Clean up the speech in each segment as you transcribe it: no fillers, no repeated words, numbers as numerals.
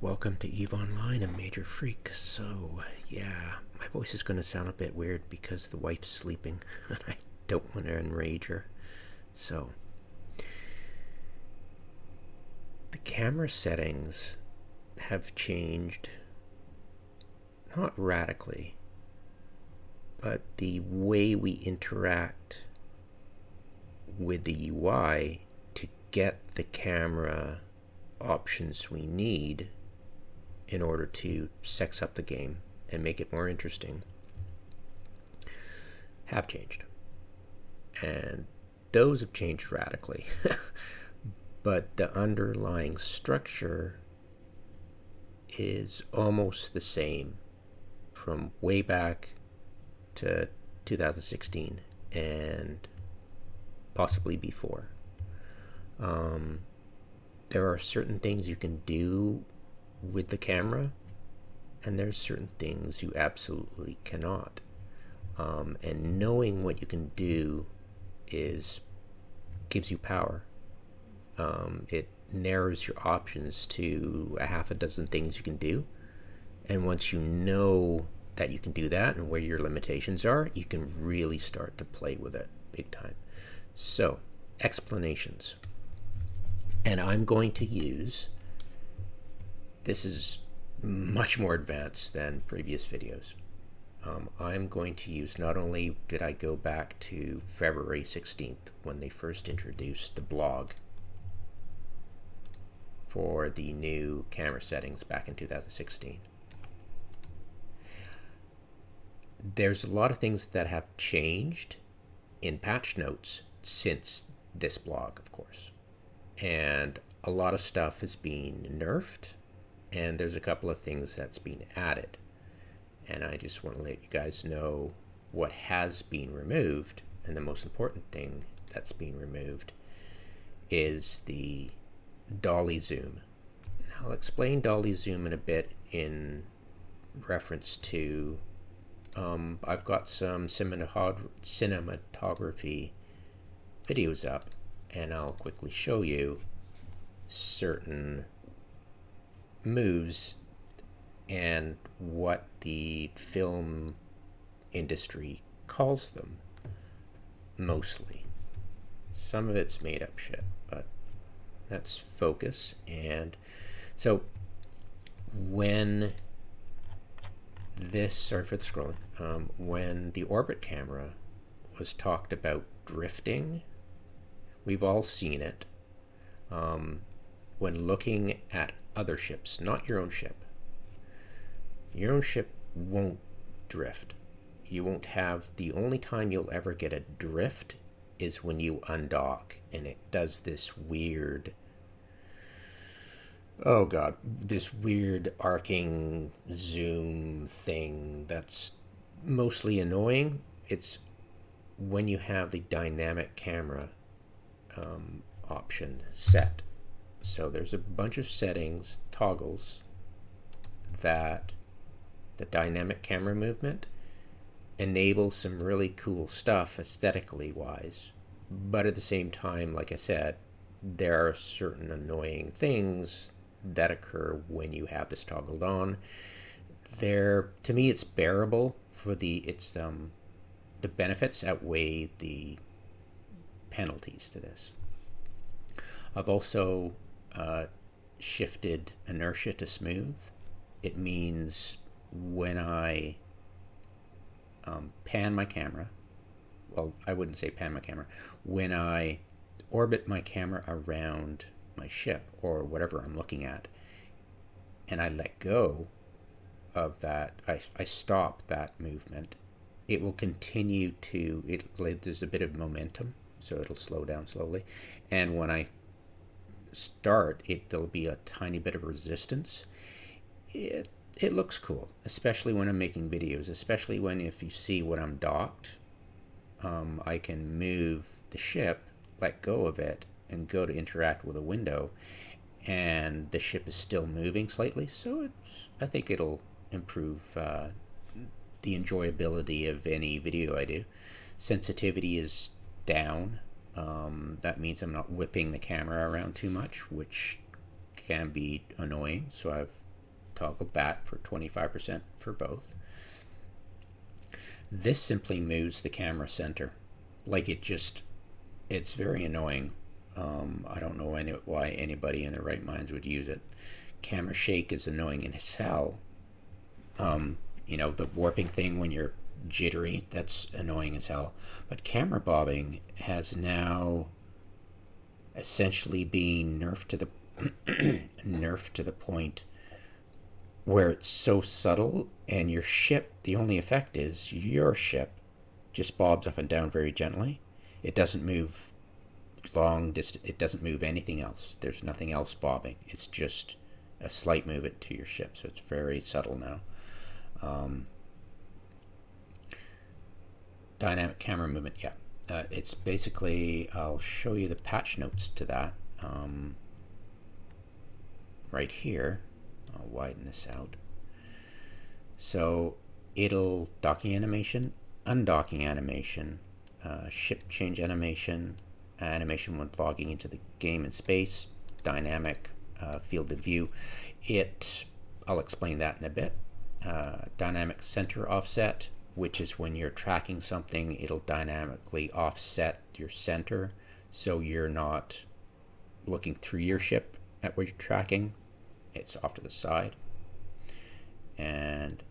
Welcome to EVE Online, a major freak. So, yeah, my voice is going to sound a bit weird because the wife's sleeping and I don't want to enrage her. So, the camera settings have changed, not radically, but the way we interact with the UI to get the camera options we need in order to sex up the game and make it more interesting have changed. And those have changed radically. But the underlying structure is almost the same from way back to 2016 and possibly before. There are certain things you can do with the camera, and there's certain things you absolutely cannot. And knowing what you can do gives you power. It narrows your options to a half a dozen things you can do, and once you know that you can do that and where your limitations are, you can really start to play with it big time. So, explanations. And I'm going to use, this is much more advanced than previous videos. I'm going to use, not only did I go back to February 16th when they first introduced the blog for the new camera settings back in 2016. There's a lot of things that have changed in patch notes since this blog, of course. And a lot of stuff is being nerfed, and there's a couple of things that's being added. And I just want to let you guys know what has been removed, and the most important thing that's being removed is the dolly zoom. I'll explain dolly zoom in a bit in reference to I've got some cinematography videos up, and I'll quickly show you certain moves and what the film industry calls them, mostly. Some of it's made up shit, but let's focus. And so when this, sorry for the scrolling, when the orbit camera was talked about drifting, we've all seen it. When looking at other ships, not your own ship. Your own ship won't drift. You won't have, the only time you'll ever get a drift is when you undock, and it does this weird, oh god, this weird arcing zoom thing that's mostly annoying. It's when you have the dynamic camera option set. So there's a bunch of settings, toggles, that the dynamic camera movement enables some really cool stuff aesthetically wise, but at the same time, like I said, there are certain annoying things that occur when you have this toggled on. To me, it's bearable for the benefits outweigh the penalties to this. I've also shifted inertia to smooth. It means when I pan my camera, well, I wouldn't say pan my camera, when I orbit my camera around my ship or whatever I'm looking at, and I let go of that, I stop that movement, it will continue to, there's a bit of momentum, so it'll slow down slowly, and when I start, there'll be a tiny bit of resistance. It looks cool, especially when I'm making videos, especially when, if you see when I'm docked, I can move the ship, let go of it, and go to interact with a window, and the ship is still moving slightly, so I think it'll improve the enjoyability of any video I do. Sensitivity is down. That means I'm not whipping the camera around too much, which can be annoying, so I've toggle back for 25% for both. This simply moves the camera center. Like it's very annoying. I don't know why anybody in their right minds would use it. Camera shake is annoying as hell. The warping thing when you're jittery, that's annoying as hell. But camera bobbing has now essentially been nerfed to the nerfed to the point where it's so subtle, and your ship, the only effect is your ship just bobs up and down very gently. It doesn't move long distance, it doesn't move anything else. There's nothing else bobbing. It's just a slight movement to your ship, so it's very subtle now. Dynamic camera movement, yeah. It's basically, I'll show you the patch notes to that right here. I'll widen this out. So it'll docking animation, undocking animation, ship change animation, animation when logging into the game in space, dynamic field of view. I'll explain that in a bit. Dynamic center offset, which is when you're tracking something, it'll dynamically offset your center so you're not looking through your ship at what you're tracking. It's off to the side. And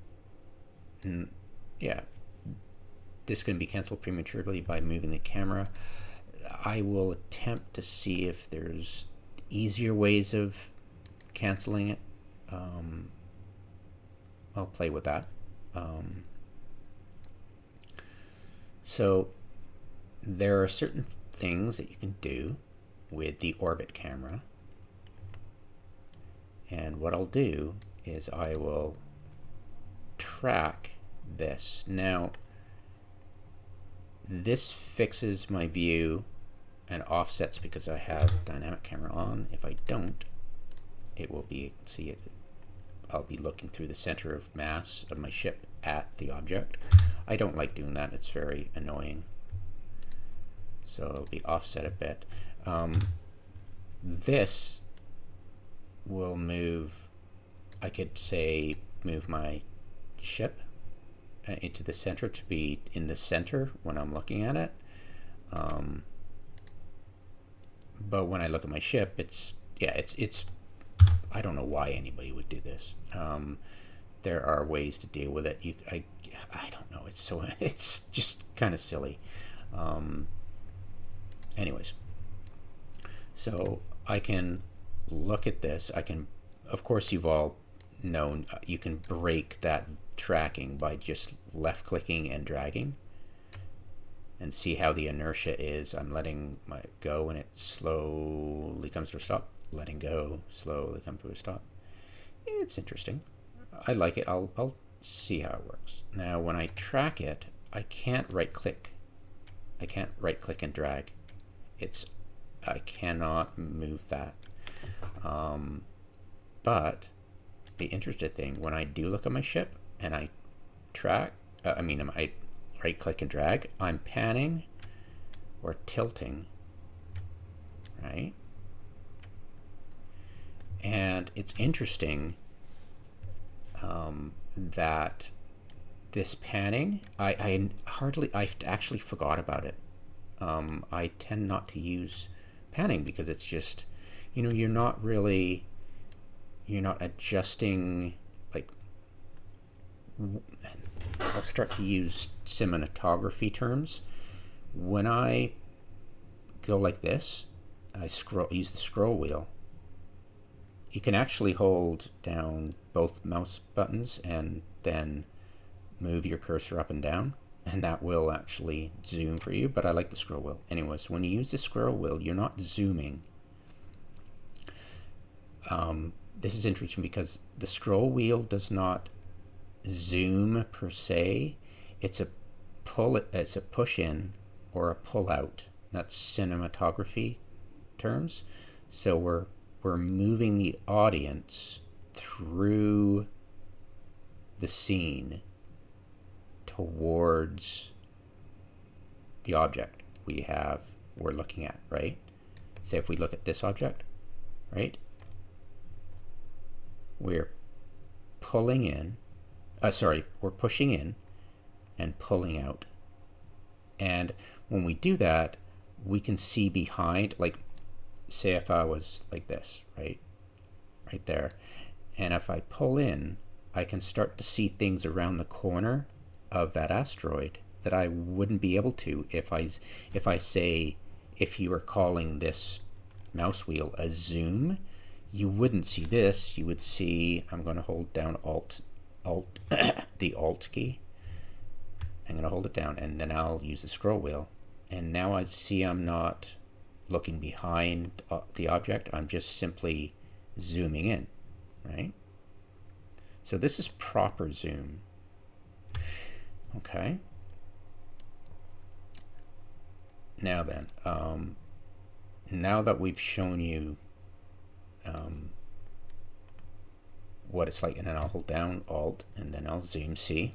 yeah, this can be canceled prematurely by moving the camera. I will attempt to see if there's easier ways of canceling it. I'll play with that. So there are certain things that you can do with the orbit camera. And what I'll do is I will track this. Now, this fixes my view and offsets because I have dynamic camera on. If I don't, it will be, see it, I'll be looking through the center of mass of my ship at the object. I don't like doing that, it's very annoying. So it'll be offset a bit. This will move, I could say move my ship into the center to be in the center when I'm looking at it. But when I look at my ship, it's I don't know why anybody would do this. There are ways to deal with it. I don't know. It's just kind of silly. Anyways, so I can look at this. I can, of course, you've all known you can break that tracking by just left clicking and dragging, and see how the inertia is. I'm letting my go and it slowly comes to a stop. Letting go, slowly come to a stop. It's interesting. I like it. I'll see how it works. Now, when I track it, I can't right click. I can't right click and drag. I cannot move that. But the interesting thing, when I do look at my ship and I track, I right click and drag, I'm panning or tilting, right? And it's interesting that this panning, I actually forgot about it. I tend not to use panning because it's just, you're not adjusting, like, I'll start to use cinematography terms. When I go like this, I use the scroll wheel. You can actually hold down both mouse buttons and then move your cursor up and down, and that will actually zoom for you, but I like the scroll wheel. Anyways, when you use the scroll wheel, you're not zooming. This is interesting because the scroll wheel does not zoom per se. It's a push in or a pull out. That's cinematography terms. So we're moving the audience through the scene towards the object we're looking at, right? Say if we look at this object, right? We're pulling in, we're pushing in and pulling out. And when we do that, we can see behind, like say if I was like this, right there, and if I pull in, I can start to see things around the corner of that asteroid that I wouldn't be able to if you were calling this mouse wheel a zoom. You wouldn't see this. You would see, I'm going to hold down the Alt key. I'm going to hold it down, and then I'll use the scroll wheel. And now I see I'm not looking behind the object. I'm just simply zooming in, right? So this is proper zoom. Okay. Now then, now that we've shown you what it's like, and then I'll hold down Alt and then I'll zoom C.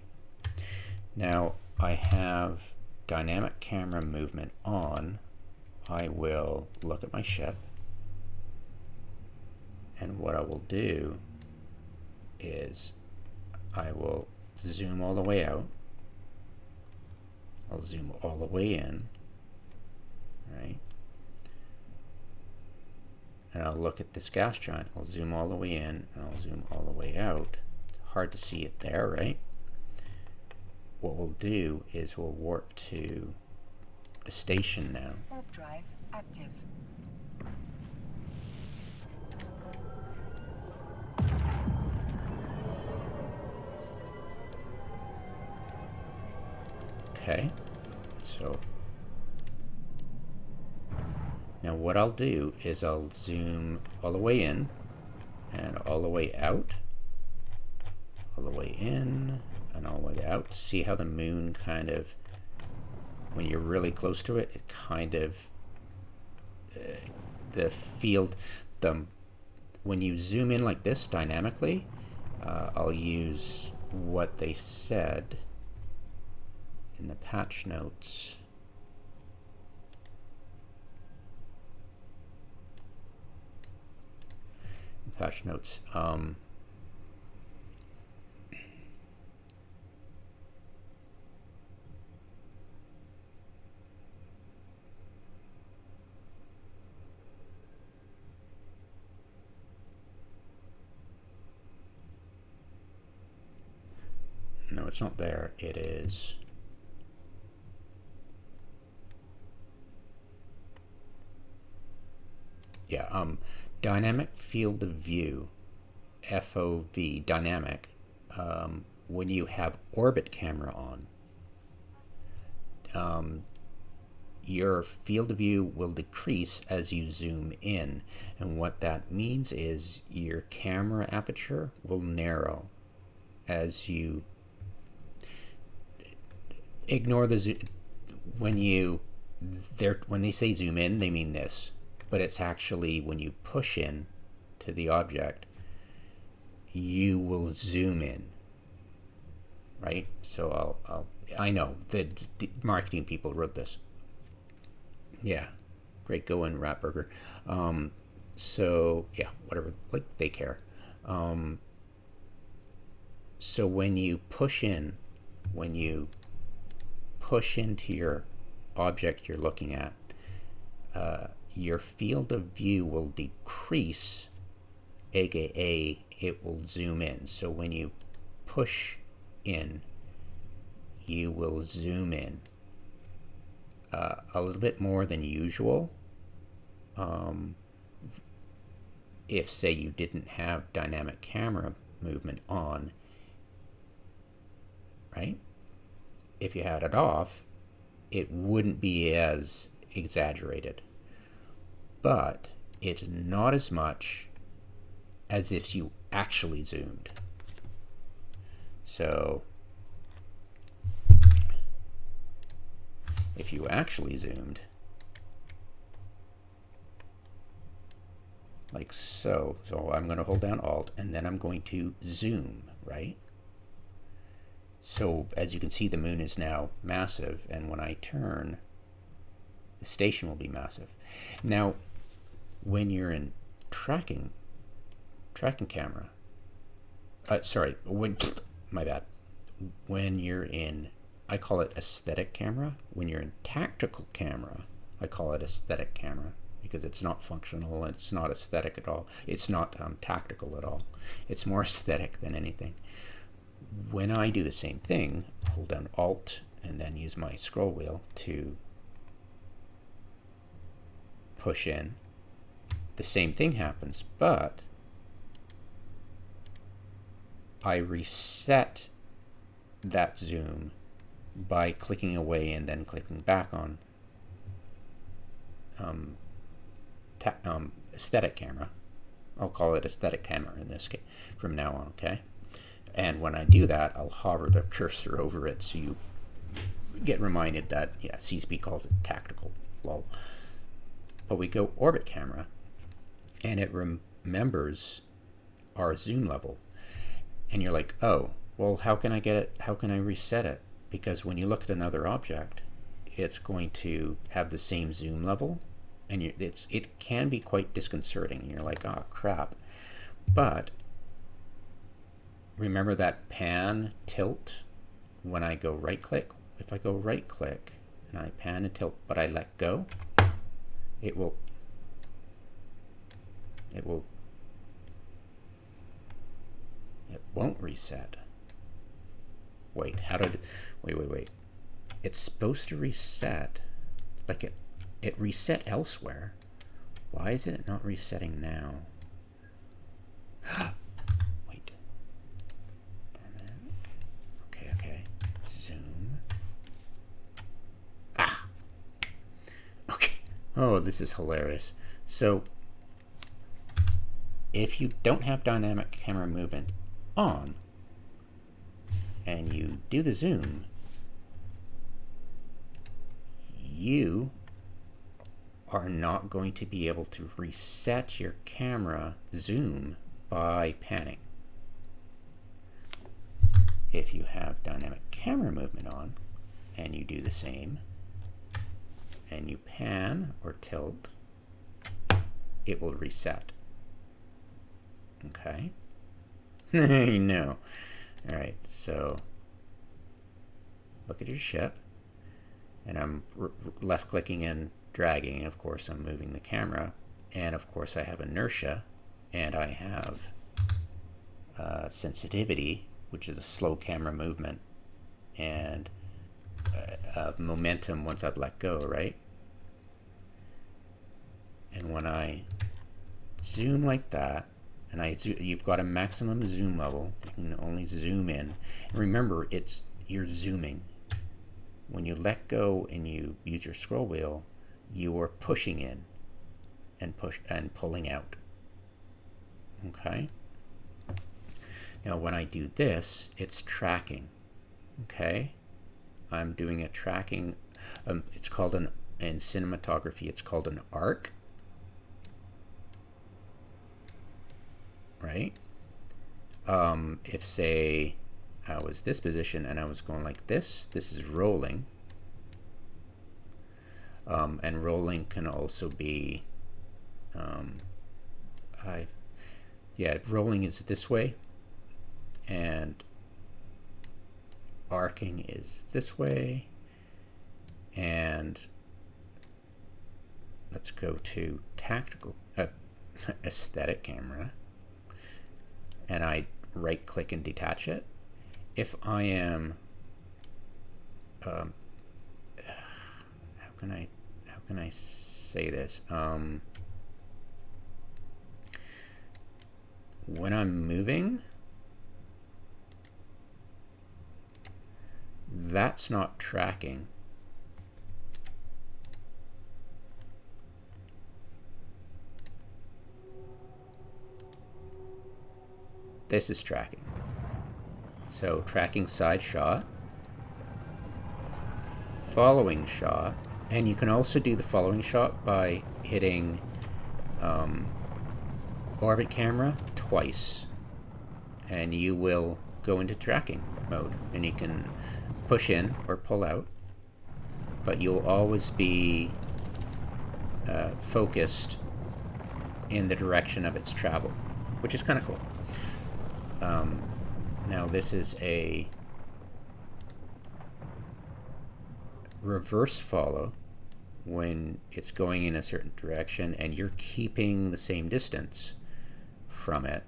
Now I have dynamic camera movement on. I will look at my ship, and what I will do is I will zoom all the way out. I'll zoom all the way in, right? And I'll look at this gas giant. I'll zoom all the way in and I'll zoom all the way out. Hard to see it there, right? What we'll do is we'll warp to the station now. Warp drive active. Okay, so now what I'll do is I'll zoom all the way in and all the way out, all the way in and all the way out. See how the moon kind of, when you're really close to it, it kind of, the field, when you zoom in like this dynamically, I'll use what they said in the patch notes. Patch notes. No, it's not there. It is. Yeah, dynamic field of view, FOV, dynamic, when you have orbit camera on, your field of view will decrease as you zoom in. And what that means is your camera aperture will narrow as you ignore the when they say zoom in, they mean this. But it's actually when you push in to the object, you will zoom in, right? So I know the marketing people wrote this. Yeah, great going, Ratburger. So yeah, whatever, like they care. So when you push into your object you're looking at, your field of view will decrease, aka it will zoom in. So when you push in, you will zoom in a little bit more than usual. If, say, you didn't have dynamic camera movement on, right? If you had it off, it wouldn't be as exaggerated. But it's not as much as if you actually zoomed. So if you actually zoomed, like so I'm going to hold down Alt and then I'm going to zoom, right? So as you can see, the moon is now massive, and when I turn, the station will be massive. Now, when you're in tracking camera, sorry, when my bad. When you're in, I call it aesthetic camera. When you're in tactical camera, I call it aesthetic camera because it's not functional. It's not aesthetic at all. It's not tactical at all. It's more aesthetic than anything. When I do the same thing, hold down Alt and then use my scroll wheel to push in, the same thing happens, but I reset that zoom by clicking away and then clicking back on aesthetic camera. I'll call it aesthetic camera in this case from now on, okay? And when I do that, I'll hover the cursor over it so you get reminded that, yeah, CSP calls it tactical, lol. But we go orbit camera, and it remembers our zoom level. And you're like, oh, well, how can I get it? How can I reset it? Because when you look at another object, it's going to have the same zoom level, and it can be quite disconcerting. And you're like, oh, crap. But remember that pan tilt when I go right click? If I go right click and I pan and tilt, but I let go, it won't reset. Wait, wait. It's supposed to reset. Like it reset elsewhere. Why is it not resetting now? Wait. Damn it. Okay. Zoom. Ah. Okay. Oh, this is hilarious. So if you don't have dynamic camera movement on and you do the zoom, you are not going to be able to reset your camera zoom by panning. If you have dynamic camera movement on and you do the same and you pan or tilt, it will reset. Okay? No. Alright, so look at your ship, and I'm left clicking and dragging. Of course, I'm moving the camera, and of course I have inertia, and I have sensitivity, which is a slow camera movement, and momentum once I've let go, right? And when I zoom like that, and you've got a maximum zoom level, you can only zoom in. And remember, you're zooming. When you let go and you use your scroll wheel, you are pushing in and pulling out. Okay? Now when I do this, it's tracking. Okay? I'm doing a tracking. It's called in cinematography, it's called an arc. Right? If say I was this position and I was going like this is rolling. And rolling can also be rolling is this way, and arcing is this way. And let's go to tactical aesthetic camera, and I right click and detach it. If I am how can I say this? When I'm moving, that's not tracking. This is tracking. So tracking side shot, following shot, and you can also do the following shot by hitting orbit camera twice, and you will go into tracking mode, and you can push in or pull out, but you'll always be focused in the direction of its travel, which is kind of cool. Now this is a reverse follow when it's going in a certain direction and you're keeping the same distance from it.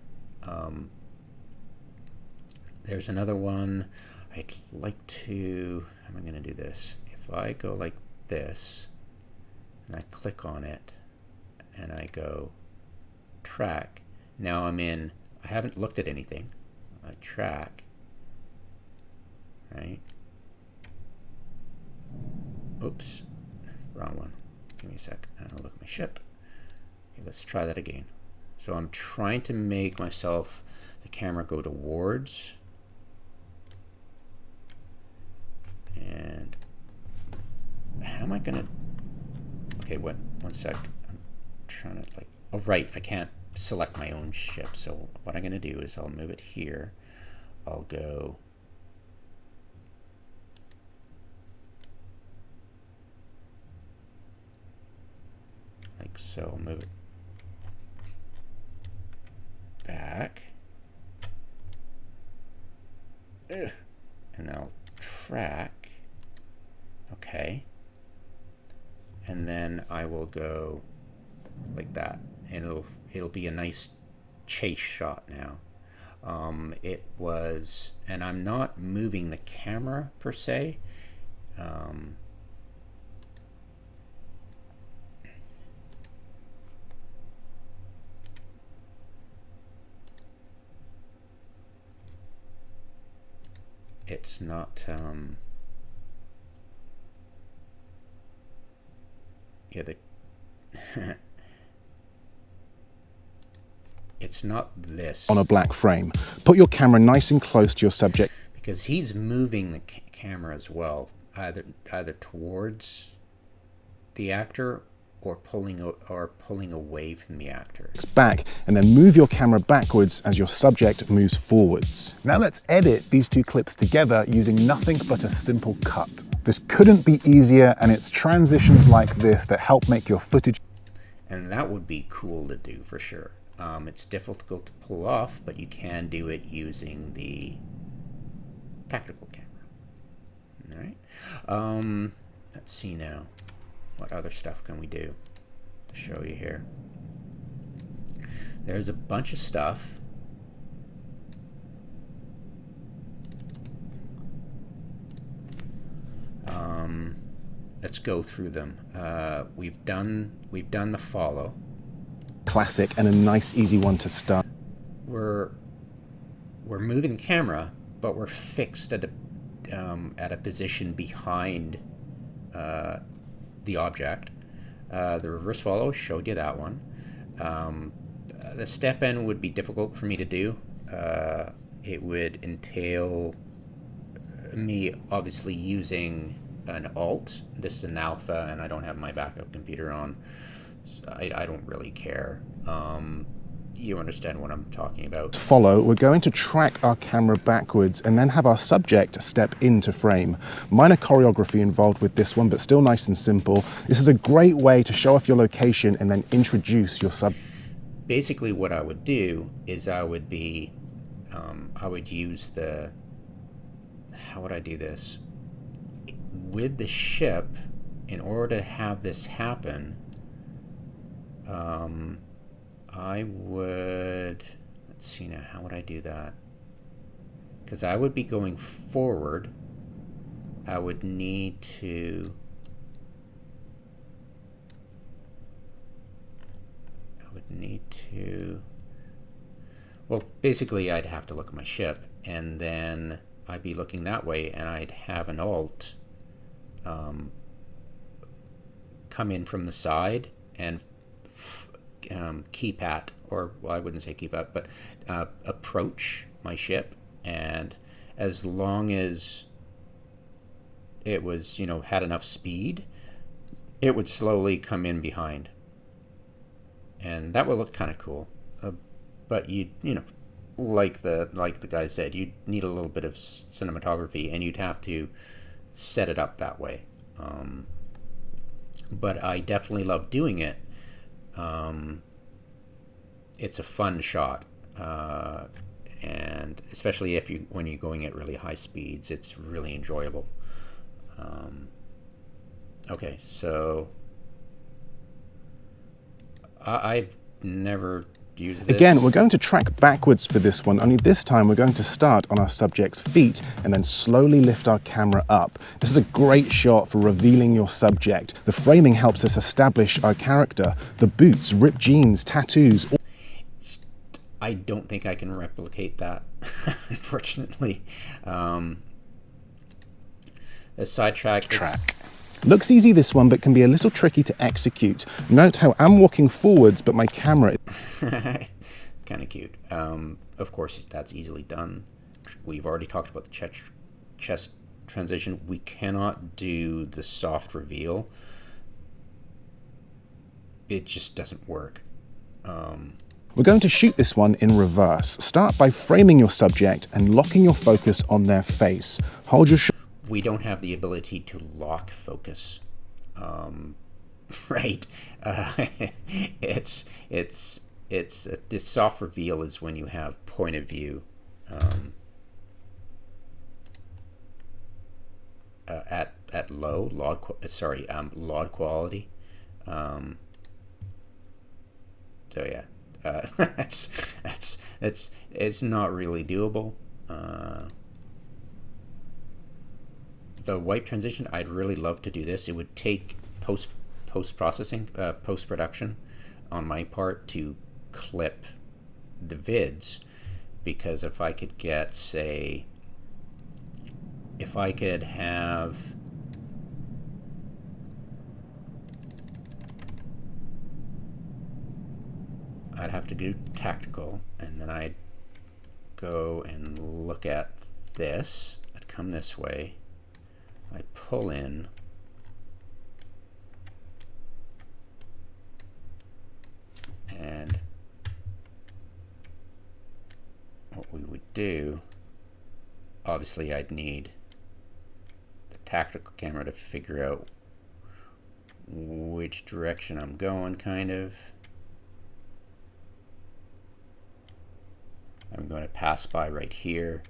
There's another one. I'd like to, how am I going to do this? If I go like this and I click on it and I go track, now I'm in, I haven't looked at anything. I track, right? Oops, wrong one. Give me a sec. I'll look at my ship. Okay, let's try that again. So I'm trying to make myself, the camera go towards, and how am I gonna, okay, one sec. I'm trying to like, oh right, I can't select my own ship. So what I'm gonna do is I'll move it here. I'll go like so, I'll move it back. Ugh. And I'll track. Okay. And then I will go like that. And it'll be a nice chase shot now. It was, and I'm not moving the camera per se. It's not, yeah, it's not this. On a black frame. Put your camera nice and close to your subject. Because he's moving the camera as well, either towards the actor or pulling away from the actor. Back, and then move your camera backwards as your subject moves forwards. Now let's edit these two clips together using nothing but a simple cut. This couldn't be easier, and it's transitions like this that help make your footage. And that would be cool to do for sure. It's difficult to pull off, but you can do it using the tactical camera. All right. Let's see now. What other stuff can we do to show you here? There's a bunch of stuff. Let's go through them. We've done the follow. Classic and a nice easy one to start. We're moving the camera, but we're fixed at a position behind the object. The reverse follow showed you that one. The step in would be difficult for me to do. It would entail me obviously using an alt. This is an alpha and I don't have my backup computer on. So I don't really care. You understand what I'm talking about. Follow, we're going to track our camera backwards and then have our subject step into frame. Minor choreography involved with this one, but still nice and simple. This is a great way to show off your location and then introduce your Basically what I would do is I would use the, how would I do this? With the ship, in order to have this happen, I would, let's see now, how would I do that? Because I would be going forward. I would need to, well, basically I'd have to look at my ship and then I'd be looking that way and I'd have an alt come in from the side and keep at, or well, I wouldn't say keep at, but approach my ship, and as long as it was, had enough speed, it would slowly come in behind, and that would look kind of cool. But like the guy said, you'd need a little bit of cinematography, and you'd have to set it up that way. But I definitely love doing it. It's a fun shot, and especially if when you're going at really high speeds, it's really enjoyable. Okay, so I've never used this. Again, we're going to track backwards for this one, only this time we're going to start on our subject's feet and then slowly lift our camera up. This is a great shot for revealing your subject. The framing helps us establish our character. The boots, ripped jeans, tattoos. I don't think I can replicate that, unfortunately. The sidetrack Looks easy, this one, but can be a little tricky to execute. Note how I'm walking forwards, but my camera kind of cute. Of course, that's easily done. We've already talked about the chest transition. We cannot do the soft reveal. It just doesn't work. We're going to shoot this one in reverse. Start by framing your subject and locking your focus on their face. Hold your we don't have the ability to lock focus, right? This soft reveal is when you have point of view at low log quality. So yeah, it's not really doable. The wipe transition, I'd really love to do this. It would take post production on my part to clip the vids, because if I could get, say, if I could have I'd have to do tactical, and then I'd go and look at this. I'd come this way. I pull in, and what we would do, obviously I'd need the tactical camera to figure out which direction I'm going, kind of. I'm going to pass by right here.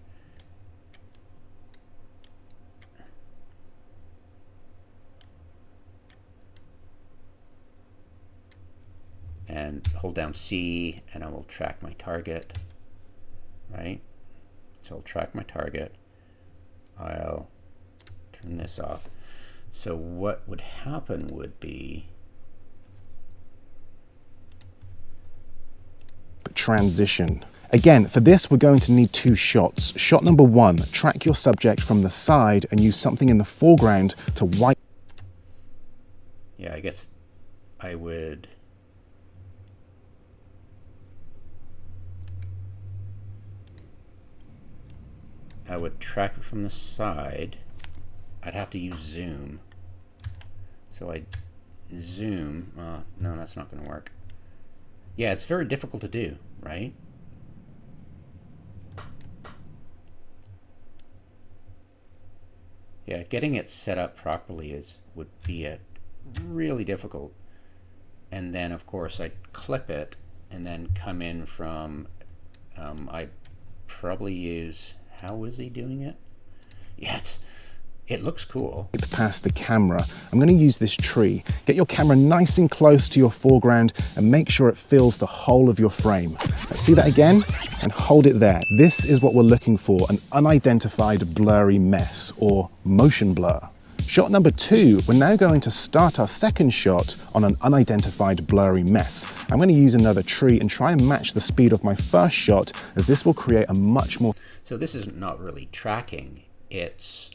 And hold down C, and I will track my target, right? So I'll track my target. I'll turn this off. So what would happen would be transition. Again, for this, we're going to need two shots. Shot number one, track your subject from the side and use something in the foreground to wipe. Yeah, I guess I would track it from the side. I'd have to use zoom. So I'd zoom. No, that's not going to work. Yeah, it's very difficult to do, right? Yeah, getting it set up properly would be really difficult. And then, of course, I'd clip it and then come in from, I'd probably use, how was he doing it? Yeah, it looks cool. Past the camera, I'm going to use this tree. Get your camera nice and close to your foreground and make sure it fills the whole of your frame. Let's see that again, and hold it there. This is what we're looking for, an unidentified blurry mess, or motion blur. Shot number two, we're now going to start our second shot on an unidentified blurry mess. I'm going to use another tree and try and match the speed of my first shot, as this will create a much more... So this is not really tracking, it's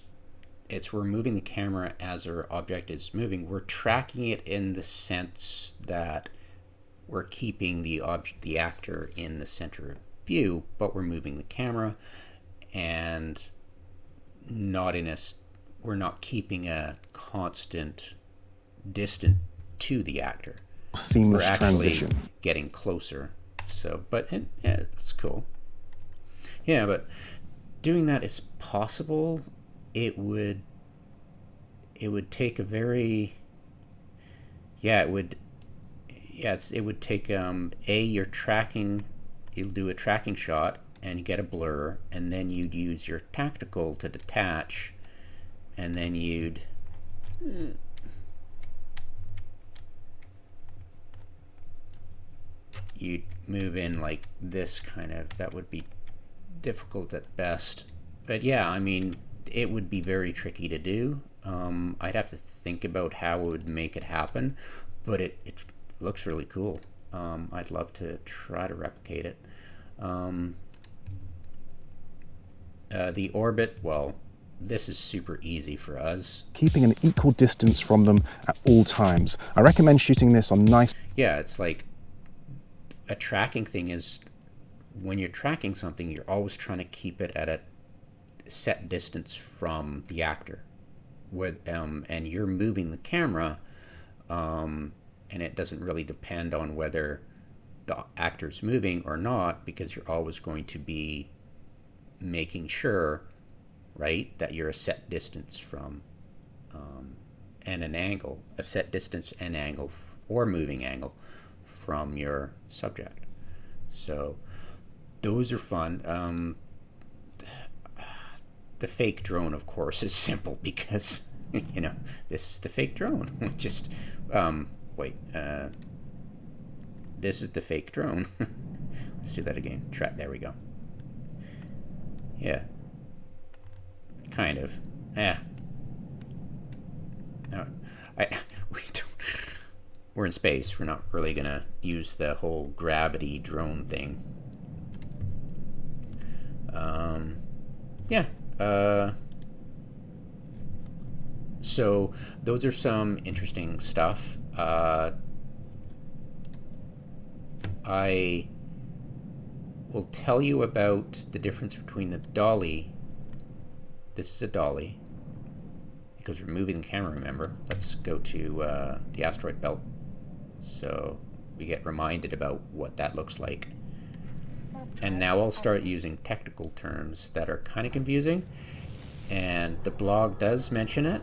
we're moving the camera as our object is moving. We're tracking it in the sense that we're keeping the actor in the center of view, but we're moving the camera, and we're not keeping a constant distance to the actor. Seamless we're actually transition. Getting closer. So, but yeah, it's cool. Yeah, but doing that is possible. It would take a very, it would take you're tracking, you'll do a tracking shot, and you get a blur, and then you'd use your tactical to detach, and then you'd move in like this kind of. That would be difficult at best. But yeah, I mean, it would be very tricky to do. I'd have to think about how it would make it happen, but it looks really cool. I'd love to try to replicate it. The orbit, well, this is super easy for us. Keeping an equal distance from them at all times. I recommend shooting this on nice... Yeah, it's like a tracking thing is when you're tracking something, you're always trying to keep it at a set distance from the actor. And you're moving the camera, and it doesn't really depend on whether the actor's moving or not, because you're always going to be making sure, right, that you're a set distance from and an angle, a set distance and angle or moving angle from your subject. So those are fun. The fake drone, of course, is simple because, you know, this is the fake drone. Just, this is the fake drone. Let's do that again. There we go. Yeah. Kind of. Yeah. No, we're in space. We're not really going to use the whole gravity drone thing. Yeah. So those are some interesting stuff. I will tell you about the difference between the dolly. This is a dolly because we're moving the camera, remember. Let's go to the asteroid belt so we get reminded about what that looks like. And now I'll start using technical terms that are kind of confusing, and the blog does mention it,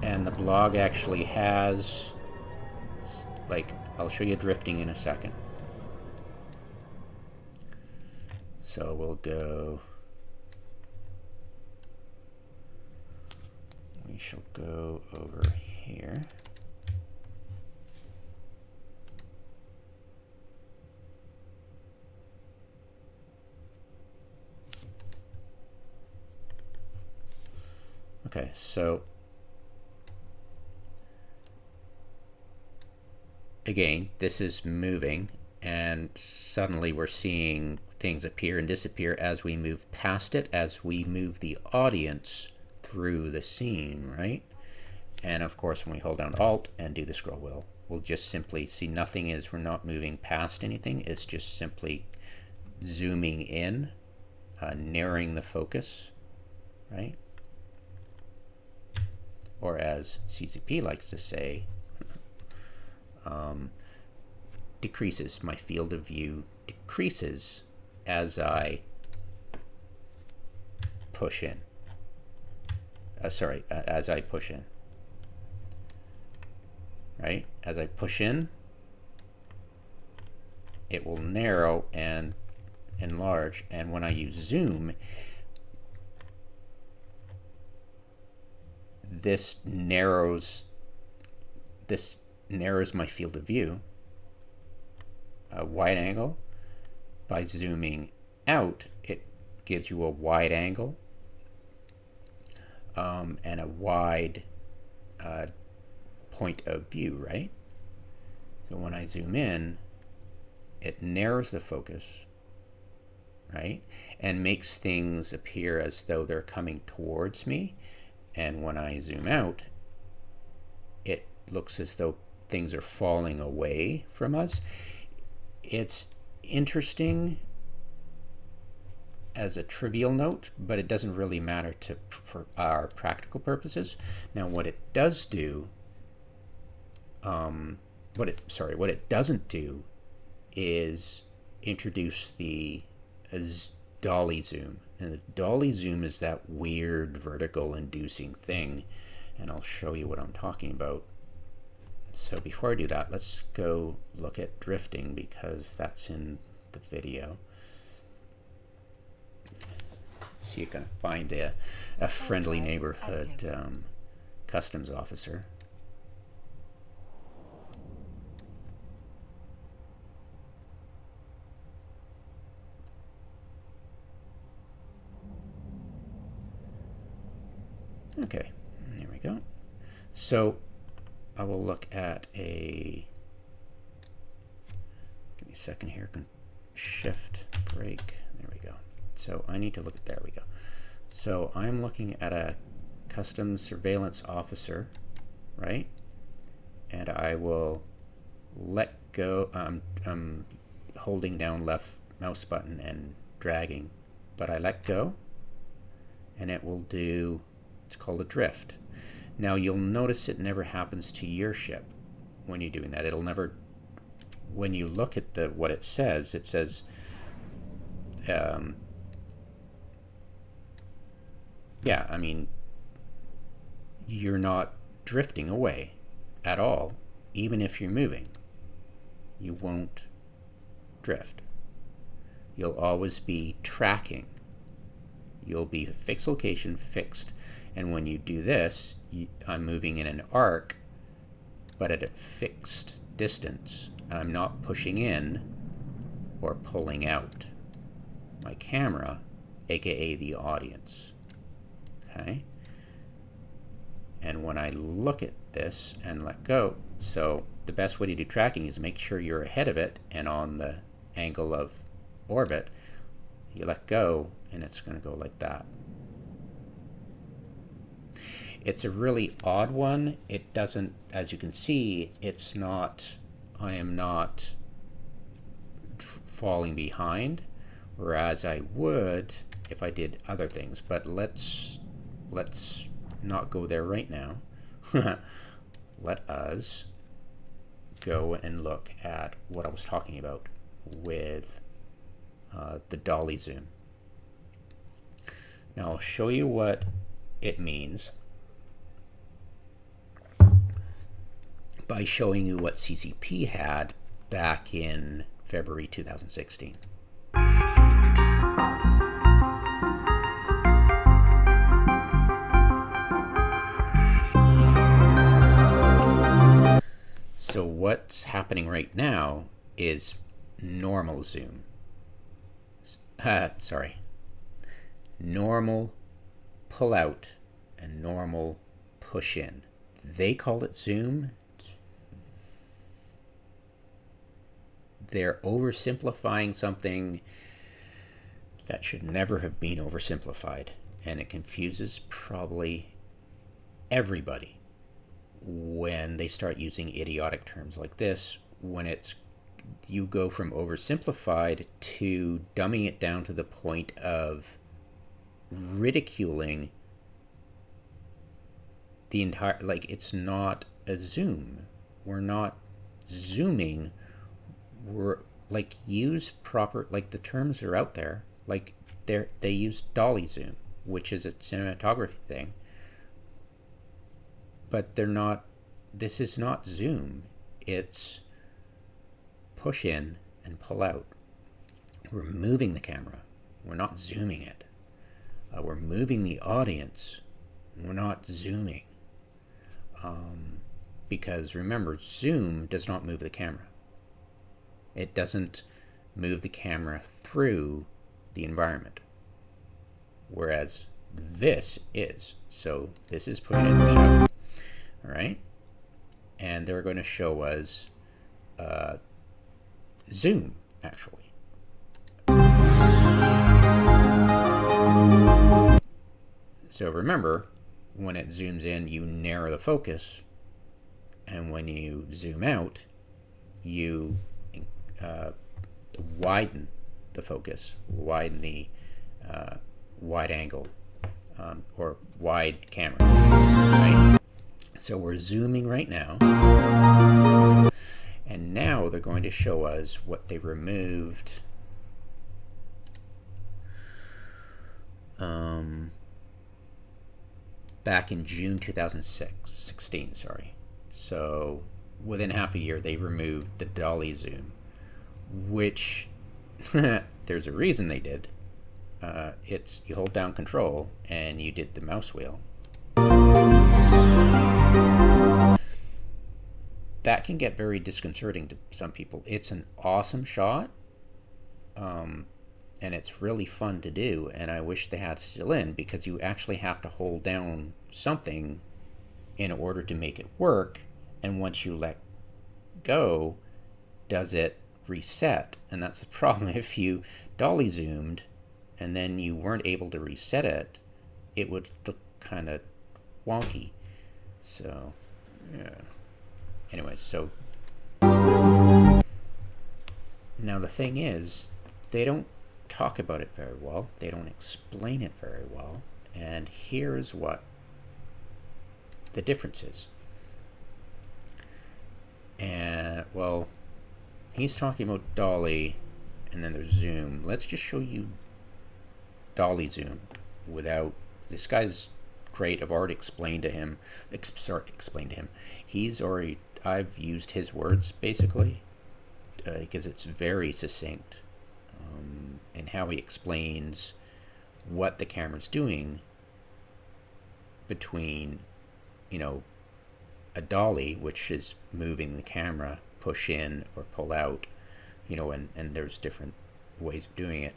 and the blog actually has, like, I'll show you drifting in a second. So we'll go, we shall go over here. Okay, so again, this is moving, and suddenly we're seeing things appear and disappear as we move past it, as we move the audience through the scene, right? And of course, when we hold down Alt and do the scroll wheel, we'll just simply see nothing is, we're not moving past anything. It's just simply zooming in, narrowing the focus, right? Or as CCP likes to say, decreases. My field of view decreases as I push in. As I push in. Right? As I push in, it will narrow and enlarge. And when I use zoom, this narrows my field of view. A wide angle, by zooming out, it gives you a wide angle and a wide point of view, right? So when I zoom in, it narrows the focus, right? And makes things appear as though they're coming towards me. And when I zoom out, it looks as though things are falling away from us. It's interesting as a trivial note, but it doesn't really matter for our practical purposes. Now, what it does do, what it doesn't do, is introduce the dolly zoom. And the dolly zoom is that weird vertical inducing thing, and I'll show you what I'm talking about. So before I do that, let's go look at drifting because that's in the video. so you can find a friendly neighborhood customs officer. Okay, there we go. So I will look at a, give me a second here, shift break, there we go. So I need to look at, there we go. So I'm looking at a customs surveillance officer, right? And I will let go, I'm holding down left mouse button and dragging, but I let go and it will do, it's called a drift. Now you'll notice it never happens to your ship when you're doing that. It'll never, when you look at the what it says yeah, I mean, you're not drifting away at all. Even if you're moving, you won't drift. You'll always be tracking. You'll be a fixed location, fixed. And when you do this, I'm moving in an arc, but at a fixed distance. I'm not pushing in or pulling out my camera, aka the audience. Okay? And when I look at this and let go, so the best way to do tracking is make sure you're ahead of it and on the angle of orbit. You let go and it's going to go like that. It's a really odd one. It doesn't, as you can see, it's not, I am not falling behind, whereas I would if I did other things. But let's not go there right now. Let us go and look at what I was talking about with the dolly zoom. Now I'll show you what it means by showing you what CCP had back in February 2016. So what's happening right now is normal zoom. Normal pull out and normal push in. They call it zoom. They're oversimplifying something that should never have been oversimplified, and it confuses probably everybody when they start using idiotic terms like this. When it's, you go from oversimplified to dumbing it down to the point of ridiculing the entire, like, it's not a zoom. We're not zooming. We're like, use proper, like, the terms are out there, like they use dolly zoom, which is a cinematography thing, but they're not, this is not zoom, it's push in and pull out. We're moving the camera, we're not zooming it. We're moving the audience, we're not zooming. Because remember, zoom does not move the camera. It doesn't move the camera through the environment, whereas this is. So this is push in, push out. All right, and they're going to show us zoom actually. So remember, when it zooms in, you narrow the focus, and when you zoom out, you widen the focus, widen the wide angle or wide camera, right? So we're zooming right now, and now they're going to show us what they removed back in June 2016, sorry. So within half a year, they removed the dolly zoom, which there's a reason they did. it's you hold down Control and you did the mouse wheel. That can get very disconcerting to some people. It's an awesome shot, and it's really fun to do, and I wish they had it still in, because you actually have to hold down something in order to make it work, and once you let go, does it reset? And that's the problem. If you dolly zoomed and then you weren't able to reset it, it would look kind of wonky. So yeah, anyways, so now the thing is, they don't talk about it very well, they don't explain it very well, and here's what the difference is. And well, he's talking about dolly, and then there's zoom. Let's just show you dolly zoom without. This guy's great. I've already explained to him. Explained to him. He's already. I've used his words basically because it's very succinct in how he explains what the camera's doing between, you know, a dolly, which is moving the camera, push in or pull out, you know, and there's different ways of doing it,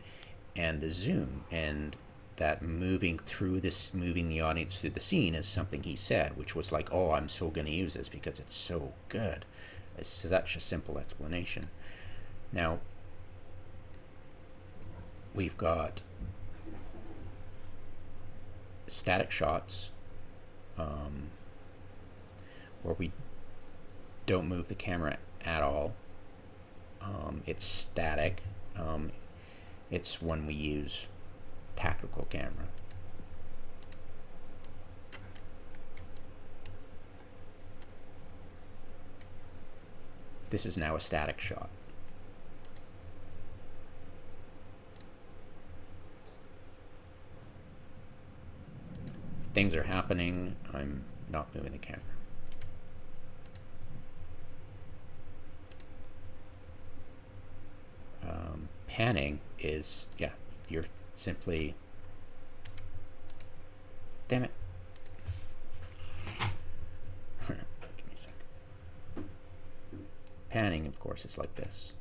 and the zoom, and that moving through this, moving the audience through the scene is something he said, which was like, oh, I'm so going to use this because it's so good. It's such a simple explanation. Now, we've got static shots, where we don't move the camera at all. It's static. It's when we use tactical camera. This is now a static shot. Things are happening, I'm not moving the camera. Panning is, yeah, you're simply, damn it. Give me a second. Panning, of course, is like this.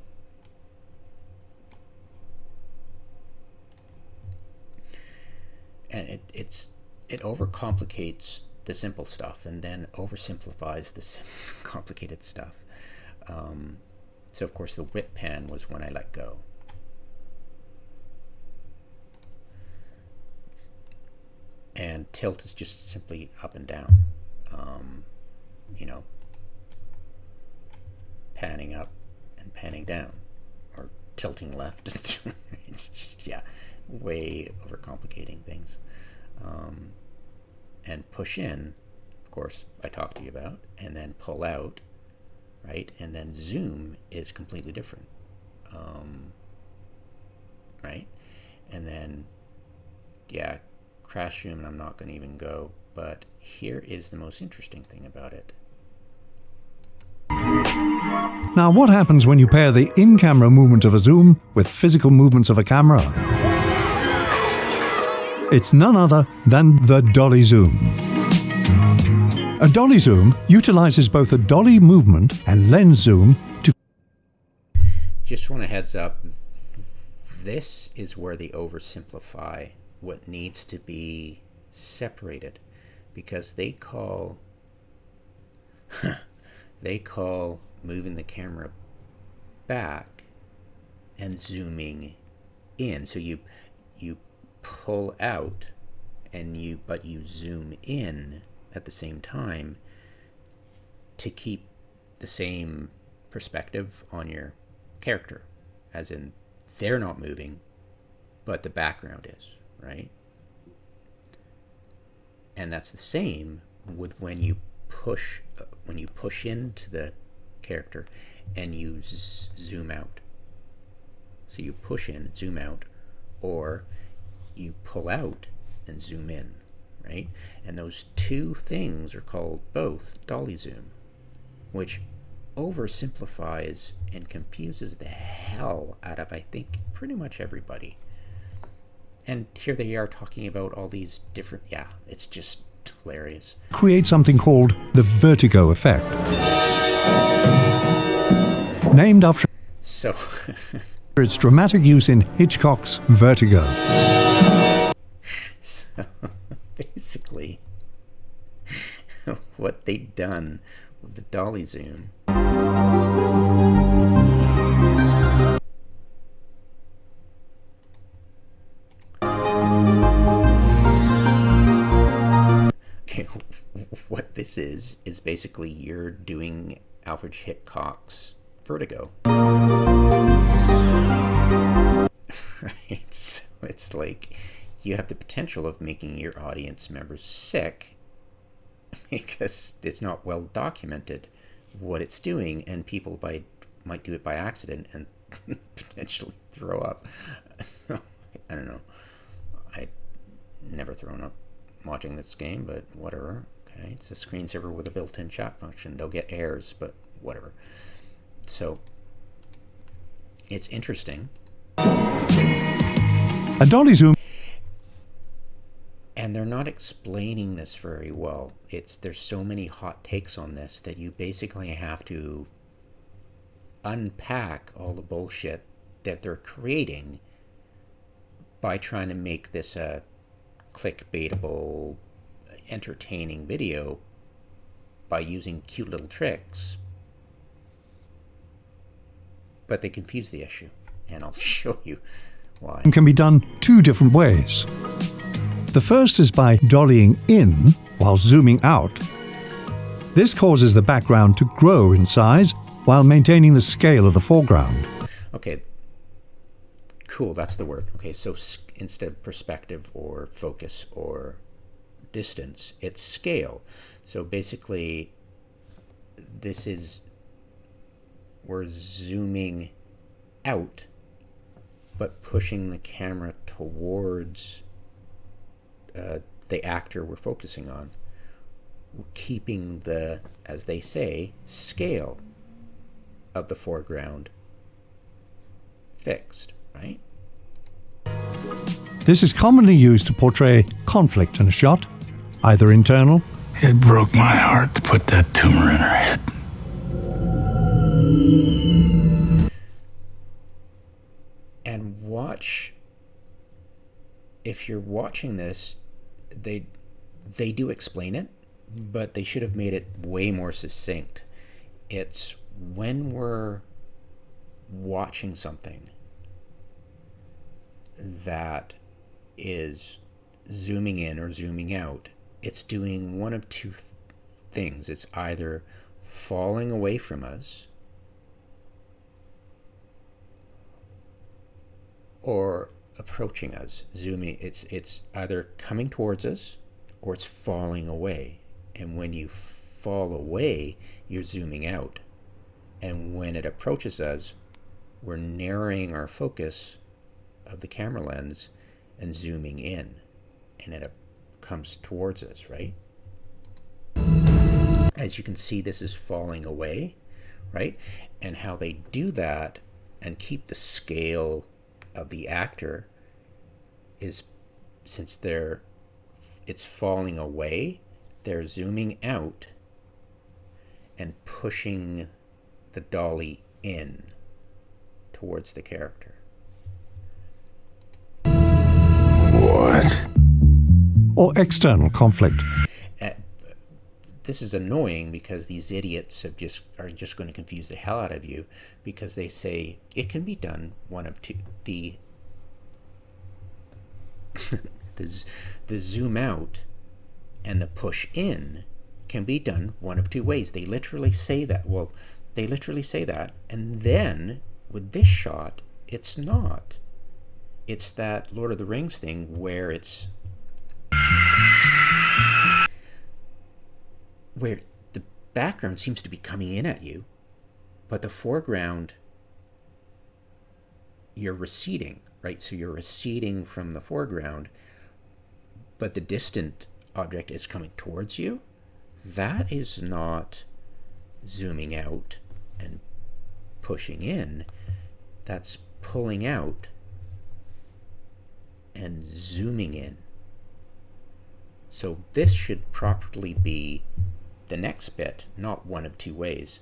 And it overcomplicates the simple stuff and then oversimplifies the complicated stuff. So of course the whip pan was when I let go. And tilt is just simply up and down. You know, panning up and panning down, or tilting left. It's just, yeah, way overcomplicating things. And push in, of course, I talked to you about, and then pull out, right? And then zoom is completely different, right? And then, yeah, crash zoom, and I'm not going to even go, but here is the most interesting thing about it. Now, what happens when you pair the in-camera movement of a zoom with physical movements of a camera? It's none other than the dolly zoom. A dolly zoom utilizes both a dolly movement and lens zoom to... Just want a heads up, this is where they oversimplify what needs to be separated, because they call moving the camera back and zooming in. So you pull out but you zoom in at the same time to keep the same perspective on your character, as in they're not moving but the background is, right? And that's the same with when you push into the character and you zoom out. So you push in, zoom out, or you pull out and zoom in, right? And those two things are called both dolly zoom, which oversimplifies and confuses the hell out of, I think, pretty much everybody. And here they are talking about all these different, yeah, it's just hilarious. Create something called the vertigo effect. Named after So, its dramatic use in Hitchcock's Vertigo. so basically, what they'd done with the dolly zoom okay, what this is basically you're doing Alfred Hitchcock's Vertigo. Right? So it's like you have the potential of making your audience members sick because it's not well documented what it's doing, and people might do it by accident and potentially throw up. I don't know. I never thrown up watching this game, but whatever. Okay, it's a screensaver with a built-in chat function. They'll get errors, but whatever. So it's interesting. A dolly zoom. And they're not explaining this very well. There's so many hot takes on this that you basically have to unpack all the bullshit that they're creating by trying to make this a clickbaitable, entertaining video by using cute little tricks. But they confuse the issue, and I'll show you why. Can be done two different ways. The first is by dollying in while zooming out. This causes the background to grow in size while maintaining the scale of the foreground. Okay, cool, that's the word. Okay, so instead of perspective or focus or distance, it's scale. So basically, we're zooming out, but pushing the camera towards the actor we're focusing on, keeping the, as they say, scale of the foreground fixed, right? This is commonly used to portray conflict in a shot, either internal. It broke my heart to put that tumor in her head. And watch, if you're watching this, they do explain it, but they should have made it way more succinct. It's when we're watching something that is zooming in or zooming out, it's doing one of two things. It's either falling away from us or approaching us. Zooming, it's either coming towards us or it's falling away. And when you fall away, you're zooming out. And when it approaches us, we're narrowing our focus of the camera lens and zooming in, and it comes towards us, right? As you can see, this is falling away, right? And how they do that and keep the scale of the actor is, since it's falling away, they're zooming out and pushing the dolly in towards the character. What? Or external conflict. This is annoying because these idiots are just going to confuse the hell out of you, because they say it can be done one of two. The zoom out and the push in can be done one of two ways. They literally say that. Well, they literally say that, and then with this shot, it's not. It's that Lord of the Rings thing where where the background seems to be coming in at you, but the foreground, you're receding, right? So you're receding from the foreground, but the distant object is coming towards you. That is not zooming out and pushing in. That's pulling out and zooming in. So this should properly be the next bit, not one of two ways,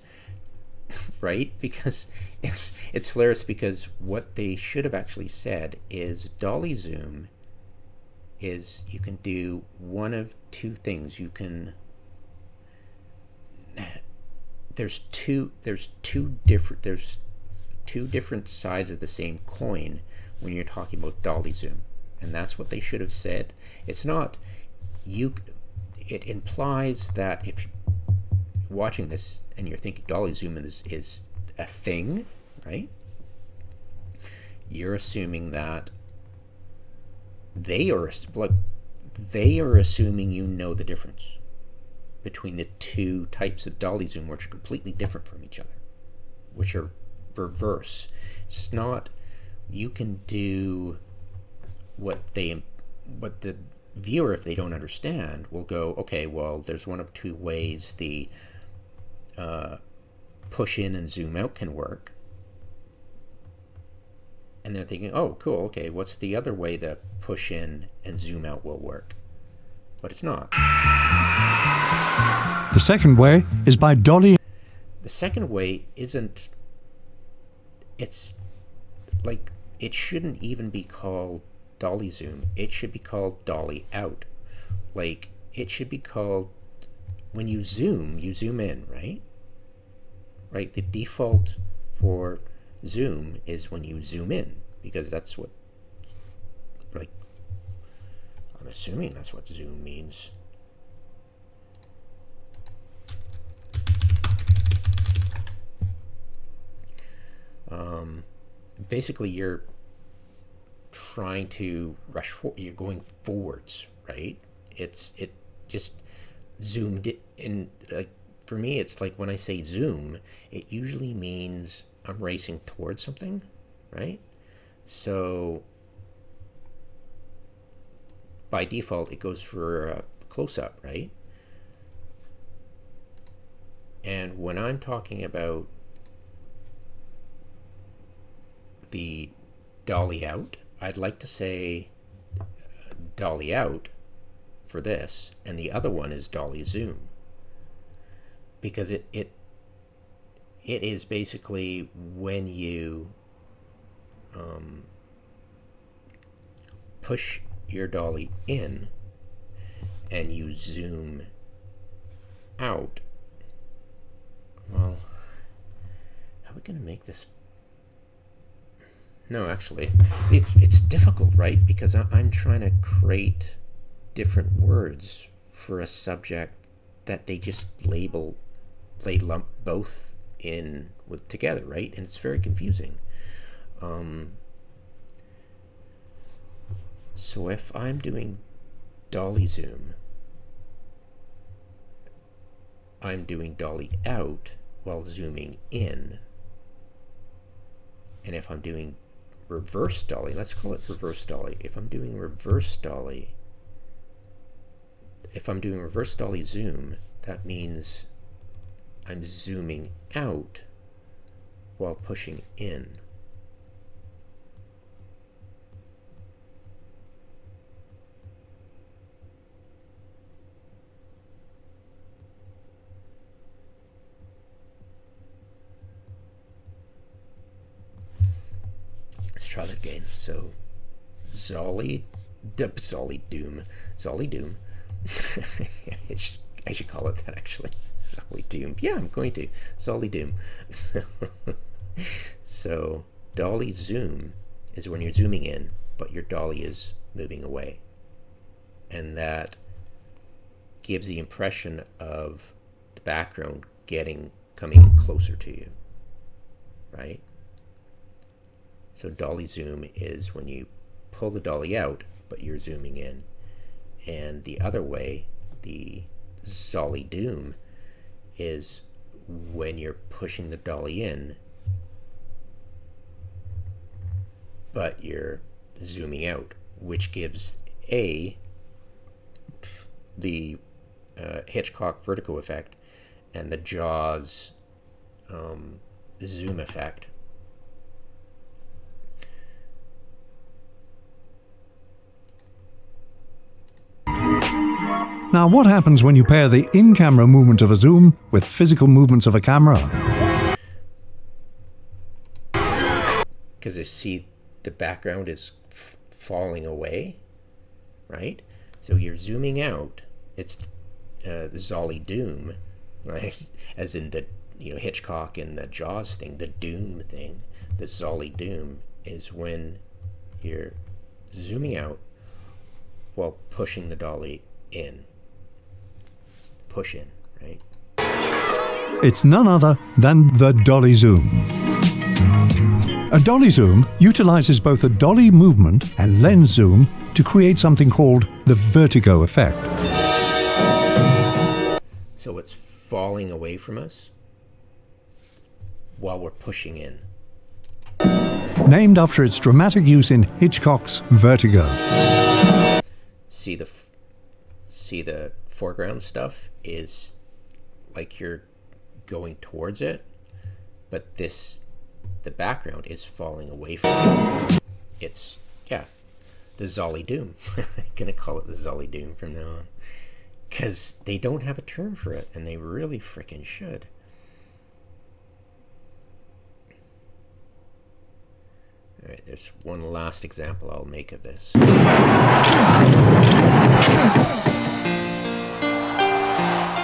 right? Because it's hilarious, because what they should have actually said is dolly zoom is you can do one of two things. You can there's two different sides of the same coin when you're talking about dolly zoom, and that's what they should have said. It's not you. It implies that if you're watching this and you're thinking dolly zoom is a thing, right? You're assuming that they are assuming you know the difference between the two types of dolly zoom, which are completely different from each other, which are reverse. It's not, you can do what the viewer, if they don't understand, will go, okay, well, there's one of two ways the push in and zoom out can work. And they're thinking, oh, cool, okay, what's the other way that push in and zoom out will work? But it's not. The second way is by dolly. The second way isn't, it's like, it shouldn't even be called dolly zoom. It should be called dolly out. Like, it should be called, when you zoom in, right? Right, the default for zoom is when you zoom in, because that's what, like, I'm assuming that's what zoom means. Basically, you're trying to rush you're going forwards, right? It just zoomed in. Like, for me, it's like when I say zoom, it usually means I'm racing towards something, right? So by default, it goes for a close-up, right? And when I'm talking about the dolly out, I'd like to say dolly out for this, and the other one is dolly zoom, because it is basically when you push your dolly in and you zoom out. Well, how are we going to make this? No, actually, it's difficult, right? Because I'm trying to create different words for a subject that they just lump both in with together, right? And it's very confusing. So if I'm doing dolly zoom, I'm doing dolly out while zooming in. And if I'm doing reverse dolly, let's call it reverse dolly. If I'm doing reverse dolly zoom, that means I'm zooming out while pushing in. Let's try that again. So Zolly Doom. I should call it that, actually. Zolly Doom. Yeah, I'm going to. Zolly Doom. So dolly zoom is when you're zooming in, but your dolly is moving away. And that gives the impression of the background coming closer to you, right? So dolly zoom is when you pull the dolly out, but you're zooming in. And the other way, the Zolly Doom, is when you're pushing the dolly in, but you're zooming out, which gives the Hitchcock vertigo effect and the Jaws zoom effect. Now, what happens when you pair the in-camera movement of a zoom with physical movements of a camera? Because you see the background is falling away, right? So you're zooming out. It's the Zolly Doom, right? As in the Hitchcock and the Jaws thing, the Doom thing. The Zolly Doom is when you're zooming out while pushing the dolly in. Push in, right? It's none other than the dolly zoom. A dolly zoom utilizes both a dolly movement and lens zoom to create something called the vertigo effect. So it's falling away from us while we're pushing in. Named after its dramatic use in Hitchcock's Vertigo. See the foreground stuff is like you're going towards it, but the background is falling away from it. It's the Zolly Doom. I'm gonna call it the Zolly Doom from now on, because they don't have a term for it, and they really freaking should. All right, there's one last example I'll make of this.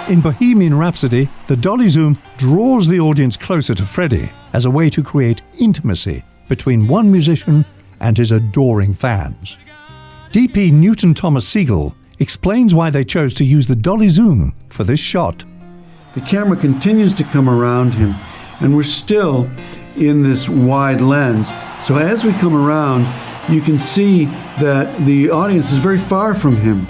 In Bohemian Rhapsody, the dolly zoom draws the audience closer to Freddie as a way to create intimacy between one musician and his adoring fans. DP Newton Thomas Siegel explains why they chose to use the dolly zoom for this shot. The camera continues to come around him, and we're still in this wide lens. So as we come around, you can see that the audience is very far from him.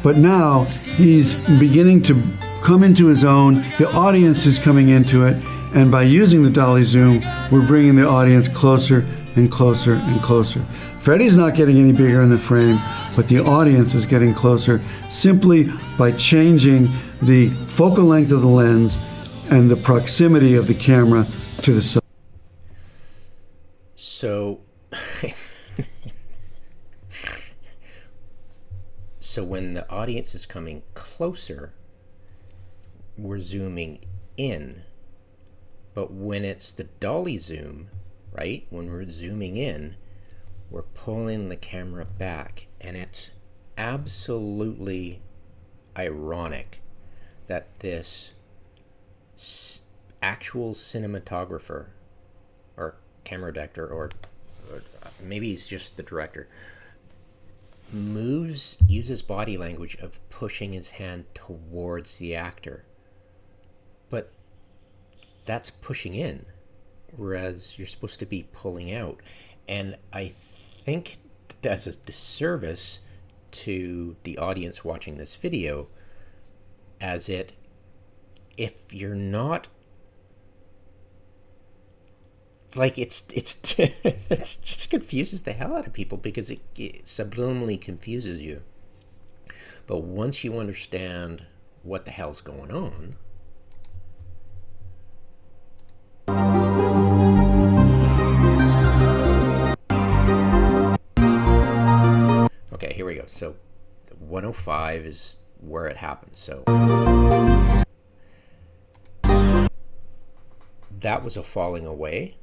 But now he's beginning to come into his own. The audience is coming into it. And by using the dolly zoom, we're bringing the audience closer and closer and closer. Freddie's not getting any bigger in the frame, but the audience is getting closer simply by changing the focal length of the lens and the proximity of the camera to the side. So, so when the audience is coming closer, we're zooming in. But when it's the dolly zoom, right, when we're zooming in, we're pulling the camera back. And it's absolutely ironic that this actual cinematographer or camera director, or maybe he's just the director, uses body language of pushing his hand towards the actor. But that's pushing in, whereas you're supposed to be pulling out. And I think that's a disservice to the audience watching this video, as if you're not, like, it's it just confuses the hell out of people, because it subliminally confuses you. But once you understand what the hell's going on, okay, here we go. So 105 is where it happens. So that was a falling away.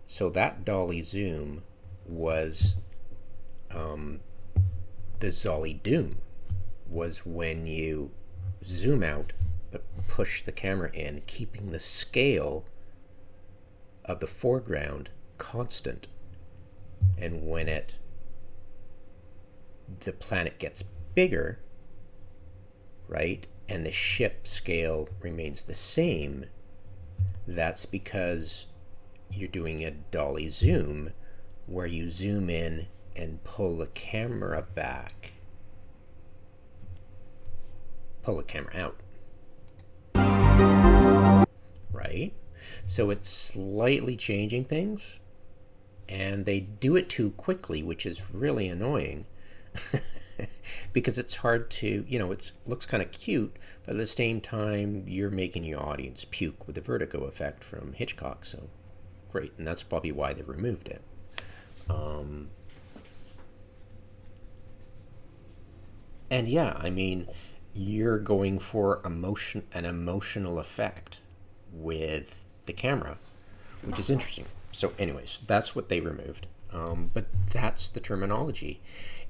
So that dolly zoom was the Zolly Doom, was when you zoom out but push the camera in, keeping the scale of the foreground constant. And when the planet gets bigger, right, and the ship scale remains the same, that's because you're doing a dolly zoom, where you zoom in and pull the camera back, pull the camera out, right? So it's slightly changing things, and they do it too quickly, which is really annoying. Because it's hard to, it looks kind of cute, but at the same time, you're making your audience puke with the vertigo effect from Hitchcock. So great, and that's probably why they removed it. And yeah, I mean, you're going for an emotional effect with the camera, which is interesting. So anyways, that's what they removed. But that's the terminology.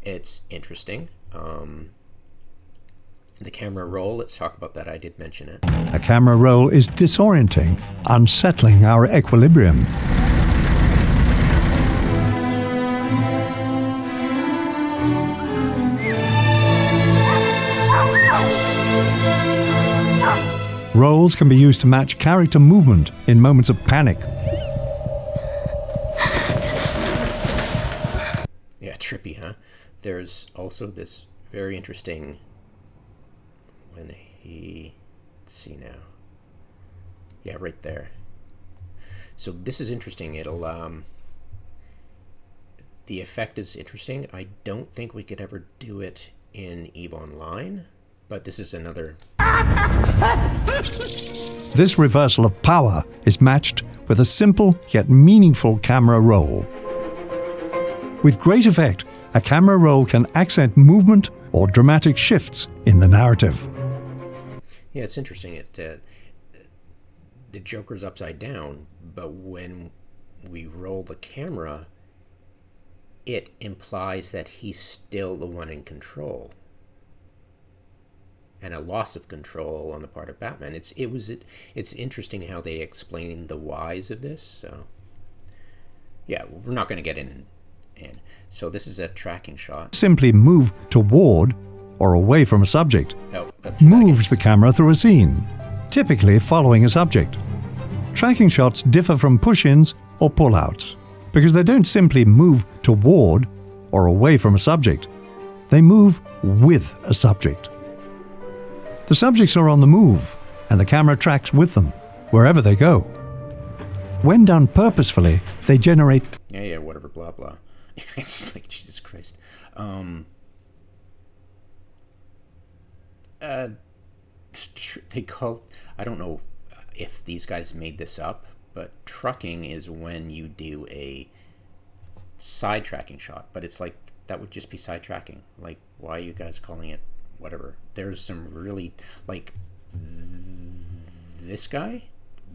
It's interesting. The camera roll, let's talk about that. I did mention it. A camera roll is disorienting, unsettling our equilibrium. Rolls can be used to match character movement in moments of panic. Yeah, trippy, huh? There's also this very interesting when he, let's see now. Yeah, right there. So this is interesting. It'll the effect is interesting. I don't think we could ever do it in EVE Online, but this is another. This reversal of power is matched with a simple yet meaningful camera roll. With great effect, a camera roll can accent movement or dramatic shifts in the narrative. Yeah, it's interesting. The Joker's upside down, but when we roll the camera, it implies that he's still the one in control, and a loss of control on the part of Batman. It's interesting how they explain the whys of this. So yeah, we're not going to get in. So this is a tracking shot. Simply move toward or away from a subject. Moves the camera through a scene, typically following a subject. Tracking shots differ from push-ins or pull-outs because they don't simply move toward or away from a subject. They move with a subject. The subjects are on the move, and the camera tracks with them, wherever they go. When done purposefully, they generate... Yeah, whatever, blah, blah. It's like, Jesus Christ. They call... I don't know if these guys made this up, but trucking is when you do a side tracking shot, but it's like, that would just be side tracking. Like, why are you guys calling it whatever? There's some really, like, this guy,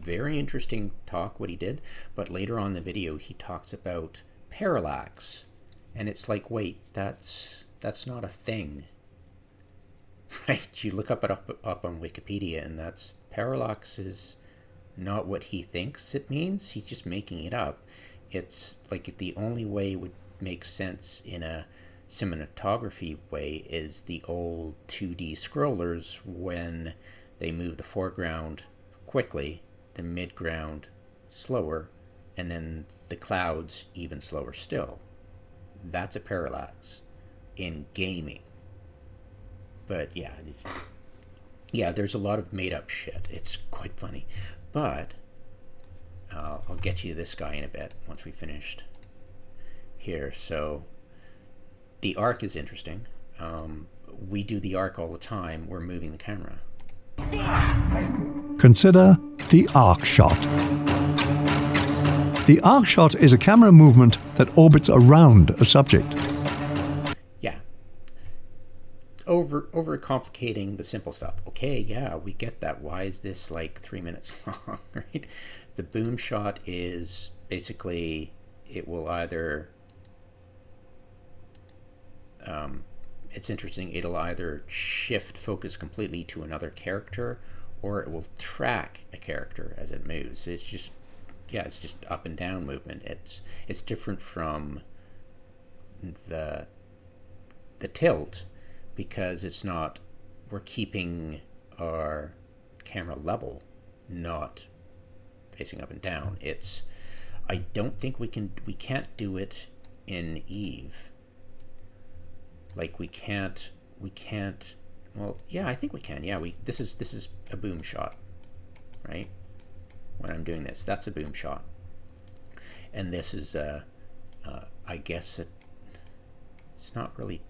very interesting talk what he did, but later on in the video he talks about parallax, and it's like, wait, that's not a thing, right? You look up on Wikipedia, and that's parallax is not what he thinks it means. He's just making it up. It's like the only way it would make sense in a cinematography way is the old 2D scrollers, when they move the foreground quickly, the midground slower, and then the clouds even slower still. That's a parallax in gaming. But yeah, there's a lot of made up shit. It's quite funny. But I'll get you this guy in a bit once we finished here. So the arc is interesting. We do the arc all the time. We're moving the camera. Consider the arc shot. The arc shot is a camera movement that orbits around a subject. Yeah. Over complicating the simple stuff. Okay, yeah, we get that. Why is this like 3 minutes long, right? The boom shot is basically, it will either it's interesting, it'll either shift focus completely to another character, or it will track a character as it moves. It's just, yeah, it's just up and down movement. It's different from the tilt, because it's not, we're keeping our camera level, not facing up and down. It's, I don't think we can't do it in Eve. Like we can't, well, yeah, I think we can. Yeah, this is a boom shot, right? When I'm doing this, that's a boom shot. And this is, I guess it's not really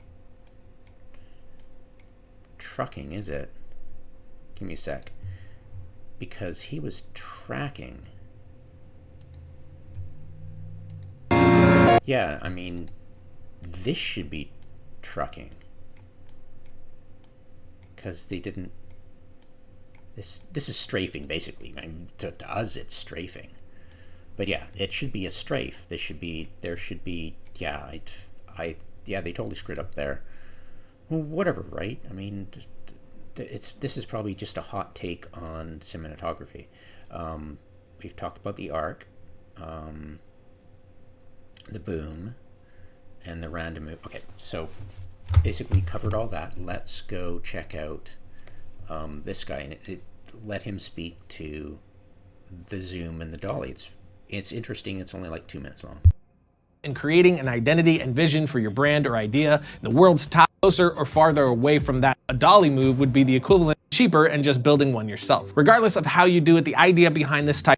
trucking, is it? Give me a sec. Because he was tracking. Yeah, I mean, this should be trucking. because they didn't. This is strafing basically. I mean, to us it's strafing, but yeah, it should be a strafe. There should be yeah. Yeah, they totally screwed up there. Well, whatever, right? I mean, this is probably just a hot take on cinematography. We've talked about the arc, the boom, and the random move. Okay, so basically covered all that. Let's go check out this guy, and let him speak to the zoom and the dolly. It's interesting. It's only like 2 minutes long. In creating an identity and vision for your brand or idea, the world's top, closer or farther away from that. A dolly move would be the equivalent, cheaper, and just building one yourself. Regardless of how you do it, the idea behind this type.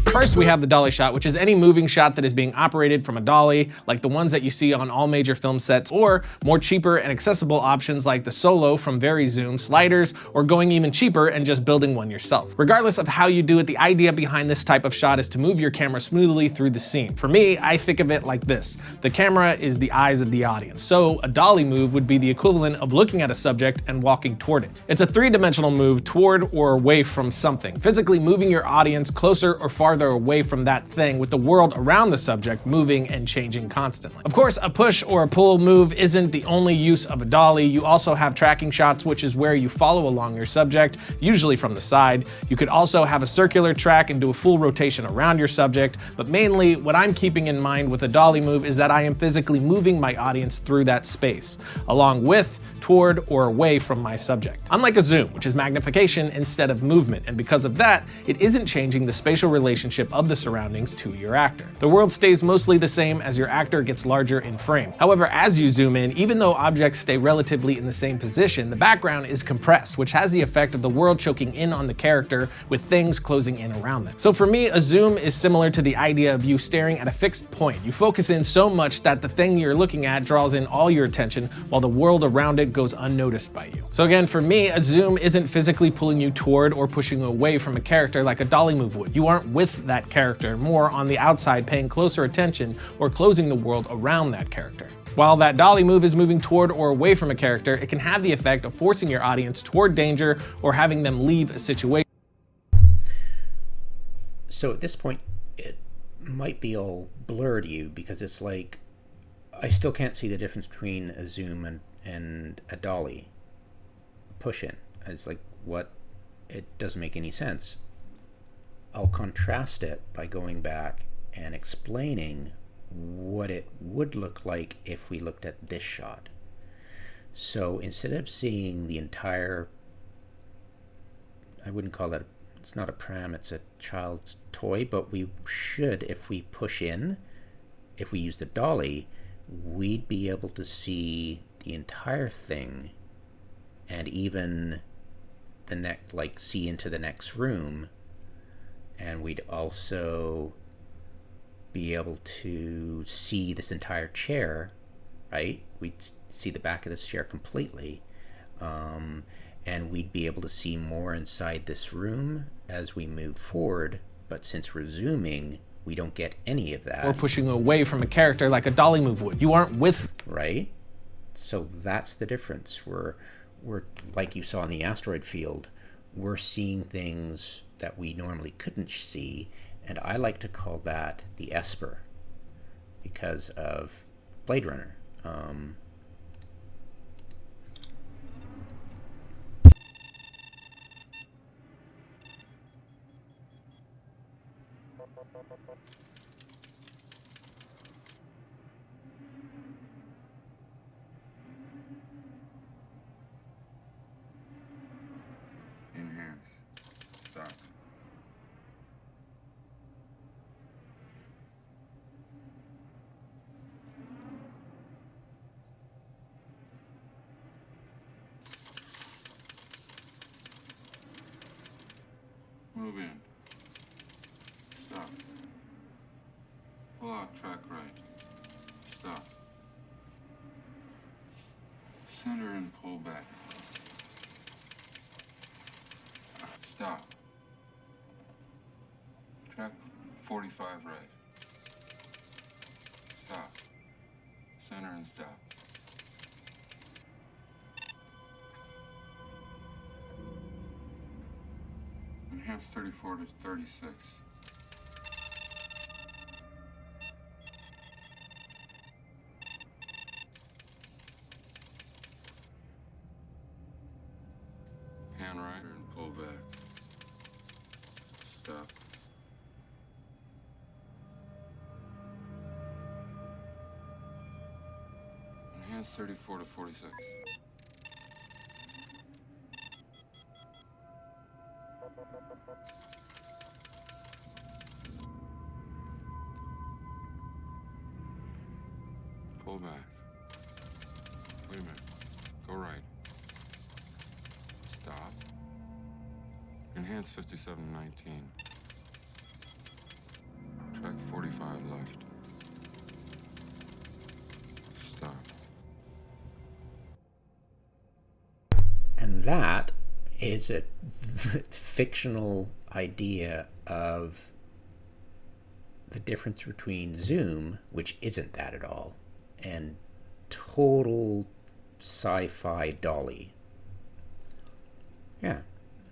First, we have the dolly shot, which is any moving shot that is being operated from a dolly, like the ones that you see on all major film sets, or more cheaper and accessible options like the solo from VariZoom, sliders, or going even cheaper and just building one yourself. Regardless of how you do it, the idea behind this type of shot is to move your camera smoothly through the scene. For me, I think of it like this. The camera is the eyes of the audience, so a dolly move would be the equivalent of looking at a subject and walking toward it. It's a three-dimensional move toward or away from something, physically moving your audience closer or farther away from that thing, with the world around the subject moving and changing constantly. Of course, a push or a pull move isn't the only use of a dolly. You also have tracking shots, which is where you follow along your subject, usually from the side. You could also have a circular track and do a full rotation around your subject, but mainly what I'm keeping in mind with a dolly move is that I am physically moving my audience through that space, along with, toward, or away from my subject. Unlike a zoom, which is magnification instead of movement, and because of that, it isn't changing the spatial relationship of the surroundings to your actor. The world stays mostly the same as your actor gets larger in frame. However, as you zoom in, even though objects stay relatively in the same position, the background is compressed, which has the effect of the world choking in on the character with things closing in around them. So for me, a zoom is similar to the idea of you staring at a fixed point. You focus in so much that the thing you're looking at draws in all your attention, while the world around it goes unnoticed by you. So again, for me, a zoom isn't physically pulling you toward or pushing you away from a character like a dolly move would. You aren't with that character, more on the outside paying closer attention or closing the world around that character. While that dolly move is moving toward or away from a character, it can have the effect of forcing your audience toward danger or having them leave a situation. So at this point, it might be all blurred to you because it's like, I still can't see the difference between a zoom and a dolly push in. It's like, what? It doesn't make any sense. I'll contrast it by going back and explaining what it would look like if we looked at this shot. So instead of seeing the entire, I wouldn't call that, it's not a pram, it's a child's toy, but we should, if we push in, if we use the dolly, we'd be able to see the entire thing and even the next, like, see into the next room, and we'd also be able to see this entire chair, right? We'd see the back of this chair completely, and we'd be able to see more inside this room as we move forward, but since we're zooming, we don't get any of that. Or pushing away from a character like a dolly move would. You aren't with. Right? So that's the difference. We're like you saw in the asteroid field, we're seeing things that we normally couldn't see, and I like to call that the Esper because of Blade Runner. Enhance. Stop. Move in. Stop. Pull out track right. Stop. Center and pull back. Stop. Track 45 right. Stop. Center and stop. Enhance 34 to 36. Pan right and pull back. Stop. Enhance 34 to 46. Pull back. Wait a minute. Go right. Stop. Enhance 5719. Track 45 left. Stop. And that is a fictional idea of the difference between zoom, which isn't that at all, and total sci-fi dolly. Yeah,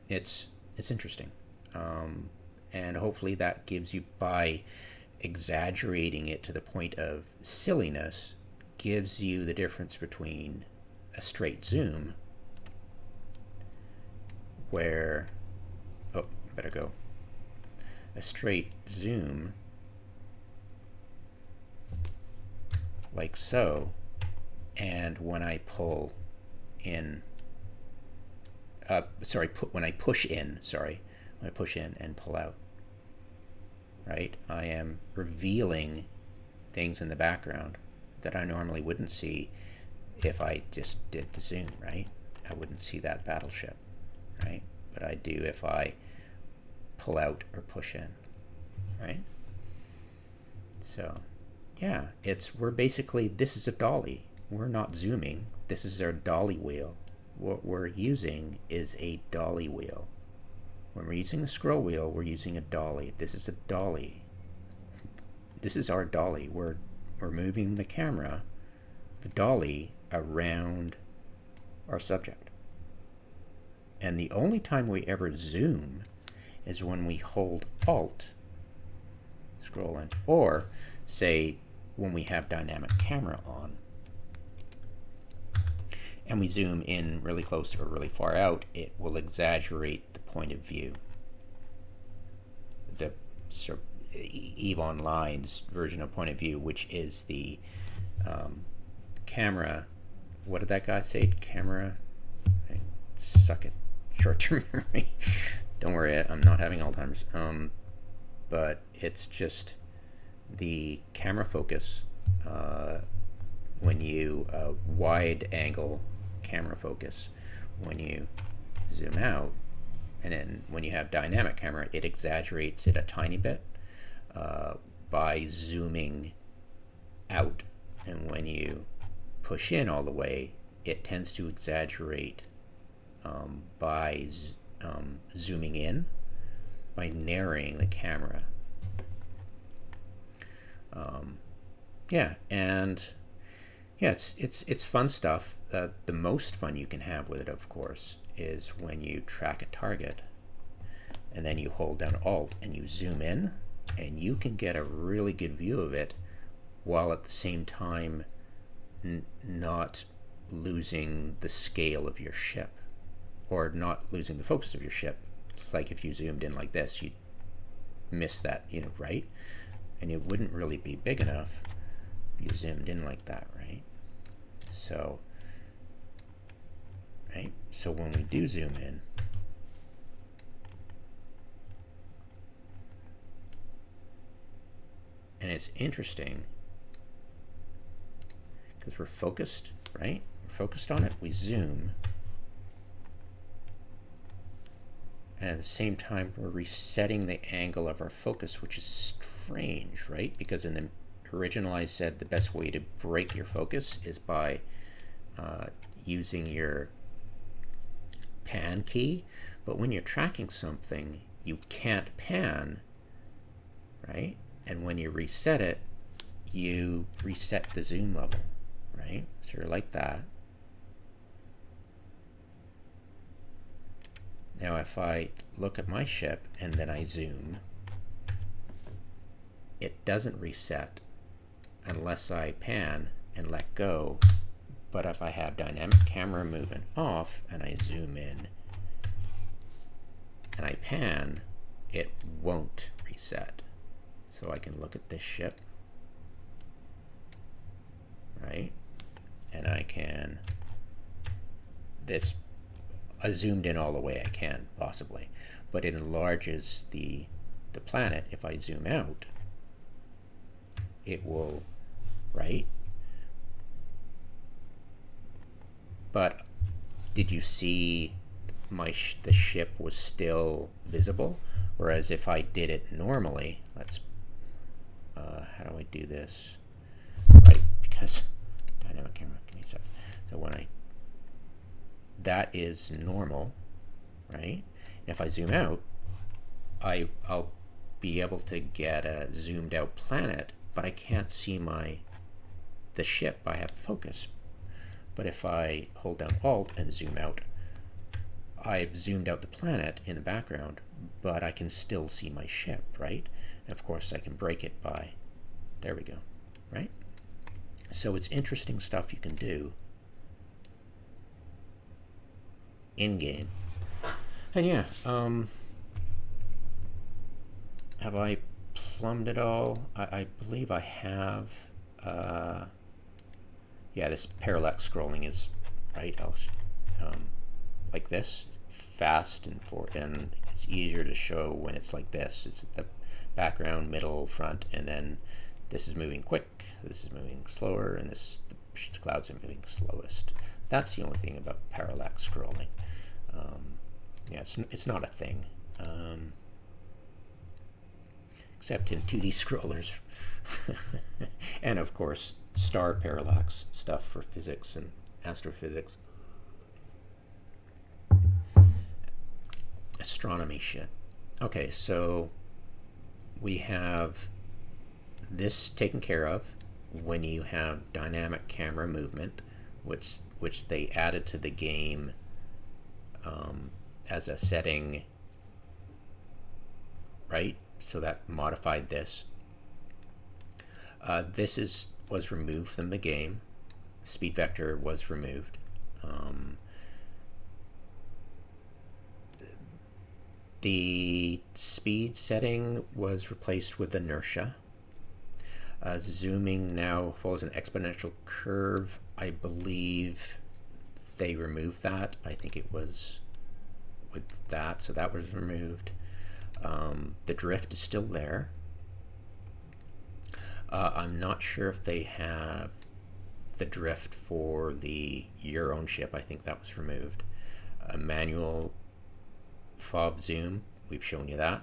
it's interesting, and hopefully that gives you, by exaggerating it to the point of silliness, gives you the difference between a straight zoom, where, oh, better go, a straight zoom like so, and when I pull in, when I push in and pull out, right, I am revealing things in the background that I normally wouldn't see if I just did the zoom, right? I wouldn't see that battleship, right? But I do if I pull out or push in, right? So, yeah, we're basically, this is a dolly. We're not zooming. This is our dolly wheel. What we're using is a dolly wheel. When we're using a scroll wheel, we're using a dolly. This is a dolly. This is our dolly. We're moving the camera, the dolly, around our subject. And the only time we ever zoom is when we hold Alt, scroll in, or say when we have dynamic camera on, and we zoom in really close or really far out, it will exaggerate the point of view. The sort of EVE Online's version of point of view, which is the camera, what did that guy say? Camera, suck it, short-term memory. Don't worry, I'm not having Alzheimer's. But it's just the camera focus, when you wide angle camera focus, when you zoom out, and then when you have dynamic camera, it exaggerates it a tiny bit by zooming out, and when you push in all the way, it tends to exaggerate by zooming in, by narrowing the camera. Yeah, and yeah, it's fun stuff. The most fun you can have with it, of course, is when you track a target and then you hold down Alt and you zoom in, and you can get a really good view of it while at the same time not losing the scale of your ship, or not losing the focus of your ship. It's like if you zoomed in like this, you'd miss that, right? And it wouldn't really be big enough if you zoomed in like that, right? So, right? So when we do zoom in, and it's interesting because we're focused, right? We're focused on it, we zoom, and at the same time we're resetting the angle of our focus, which is strange, right? Because in the original I said the best way to break your focus is by using your pan key, but when you're tracking something you can't pan, right? And when you reset it, you reset the zoom level, right? So you're like that. Now if I look at my ship and then I zoom, it doesn't reset unless I pan and let go. But if I have dynamic camera movement off and I zoom in and I pan, it won't reset. So I can look at this ship, right? And I can, I zoomed in all the way I can possibly, but it enlarges the planet. If I zoom out, it will, right? But did you see the ship was still visible? Whereas if I did it normally, let's, how do I do this? Right, because dynamic camera, give me a second. So when that is normal, right? And if I zoom out, I'll be able to get a zoomed out planet, but I can't see the ship. I have focus. But if I hold down Alt and zoom out, I've zoomed out the planet in the background, but I can still see my ship, right? And of course I can break it by, there we go, right? So it's interesting stuff you can do in-game. And yeah, have I plumbed it all? I believe I have. Yeah, this parallax scrolling is right. Like this, fast and it's easier to show when it's like this. It's the background, middle, front, and then this is moving quick, this is moving slower, and the clouds are moving slowest. That's the only thing about parallax scrolling. Yeah, it's not a thing, except in 2D scrollers, and of course star parallax stuff for physics and astrophysics. Astronomy shit. Okay, so we have this taken care of when you have dynamic camera movement, which they added to the game as a setting, right? So that modified this. This was removed from the game. Speed vector was removed. The speed setting was replaced with inertia. Zooming now follows an exponential curve. I believe they removed that. I think it was with that, so that was removed. The drift is still there. I'm not sure if they have the drift for your own ship. I think that was removed. Manual fob zoom, we've shown you that.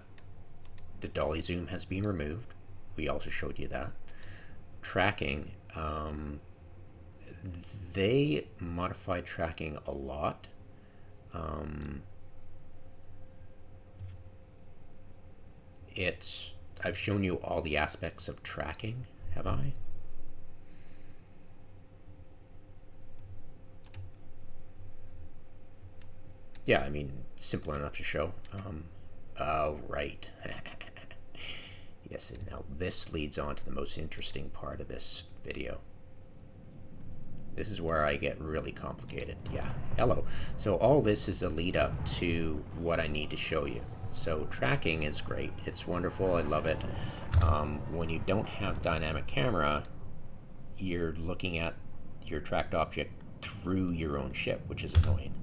The dolly zoom has been removed. We also showed you that. Tracking, they modified tracking a lot. I've shown you all the aspects of tracking, have I? Yeah, I mean, simple enough to show. Oh, right. Yes, and now this leads on to the most interesting part of this video. This is where I get really complicated. Yeah, hello. So all this is a lead up to what I need to show you. So tracking is great. It's wonderful. I love it. When you don't have dynamic camera, you're looking at your tracked object through your own ship, which is annoying.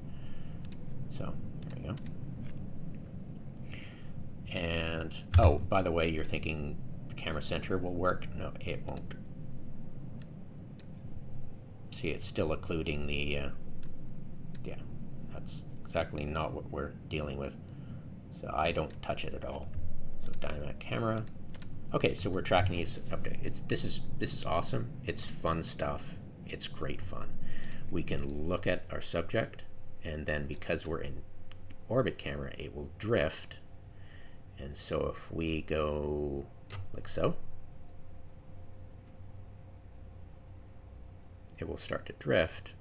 So there you go. And oh, by the way, you're thinking camera center will work. No, it won't. See, it's still occluding the yeah, that's exactly not what we're dealing with. So I don't touch it at all. So dynamic camera. Okay, so we're tracking these updates. This is awesome. It's fun stuff. It's great fun. We can look at our subject, and then because we're in orbit camera, it will drift. And so if we go like so, it will start to drift.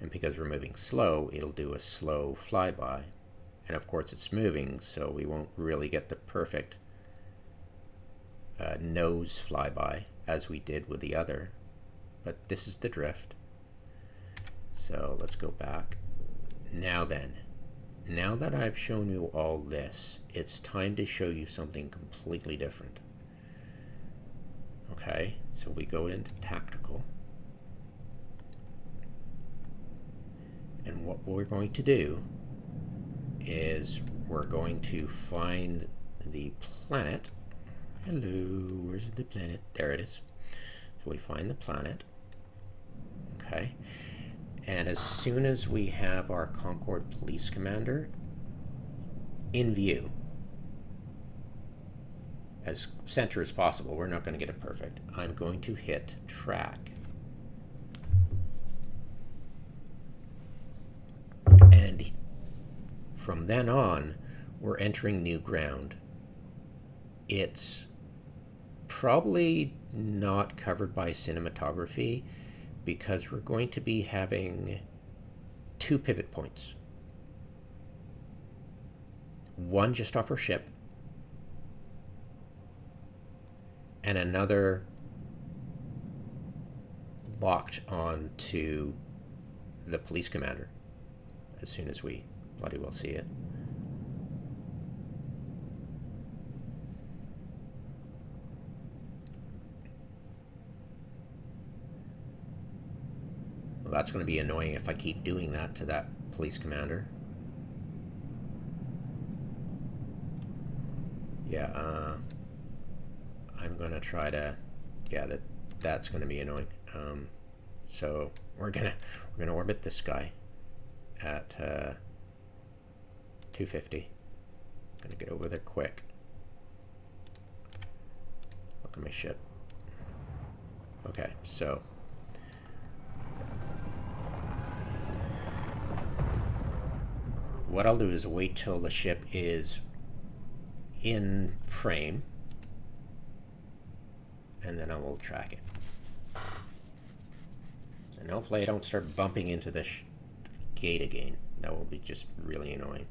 And because we're moving slow, it'll do a slow flyby. And of course it's moving, so we won't really get the perfect nose flyby as we did with the other. But this is the drift. So let's go back. Now then, now that I've shown you all this, it's time to show you something completely different. Okay, so we go into tactical. And what we're going to do is we're going to find the planet. Hello, where's the planet? There it is. So we find the planet. Okay. And as soon as we have our Concord police commander in view, as center as possible, we're not going to get it perfect, I'm going to hit track. And from then on, we're entering new ground. It's probably not covered by cinematography because we're going to be having 2 pivot points. One just off our ship, and another locked onto the police commander as soon as we bloody well see it. Well, that's going to be annoying if I keep doing that to that police commander. Yeah, I'm going to try to, yeah, that's going to be annoying. So we're gonna orbit this guy at 250. Gonna get over there quick. Look at my ship. Okay, so what I'll do is wait till the ship is in frame, and then I will track it. And hopefully I don't start bumping into the gate again. That will be just really annoying.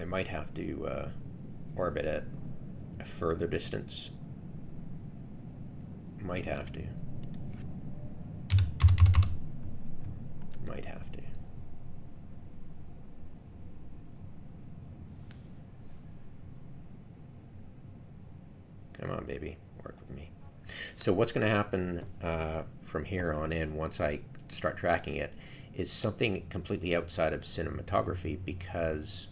I might have to orbit at a further distance. Might have to. Might have to. Come on, baby, work with me. So what's going to happen from here on in, once I start tracking it, is something completely outside of cinematography, because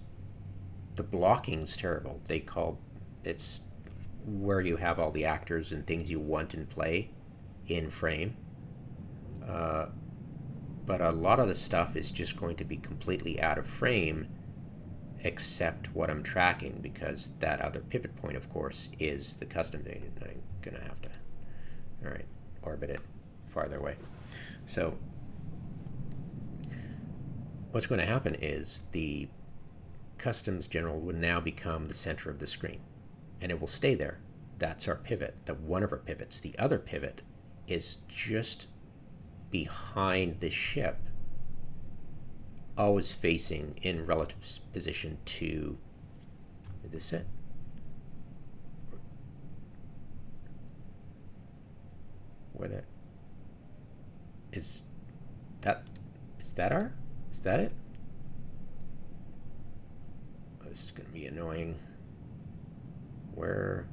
the blocking's terrible. It's where you have all the actors and things you want in play in frame. But a lot of the stuff is just going to be completely out of frame, except what I'm tracking, because that other pivot point, of course, is the custom data. I'm gonna have to, all right, orbit it farther away. So what's going to happen is the customs general would now become the center of the screen, and it will stay there. That's our pivot, one of our pivots. The other pivot is just behind the ship, always facing in relative position to, is this it? Where that, is that it? Oh, this is going to be annoying. What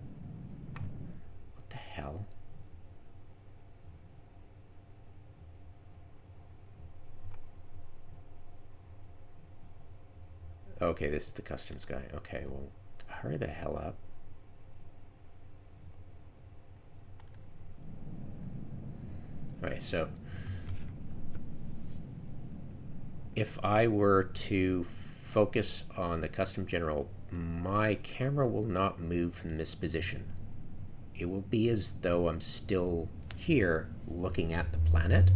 the hell? Okay, this is the customs guy. Okay, well, hurry the hell up. Okay, so if I were to focus on the custom general, my camera will not move from this position. It will be as though I'm still here looking at the planet,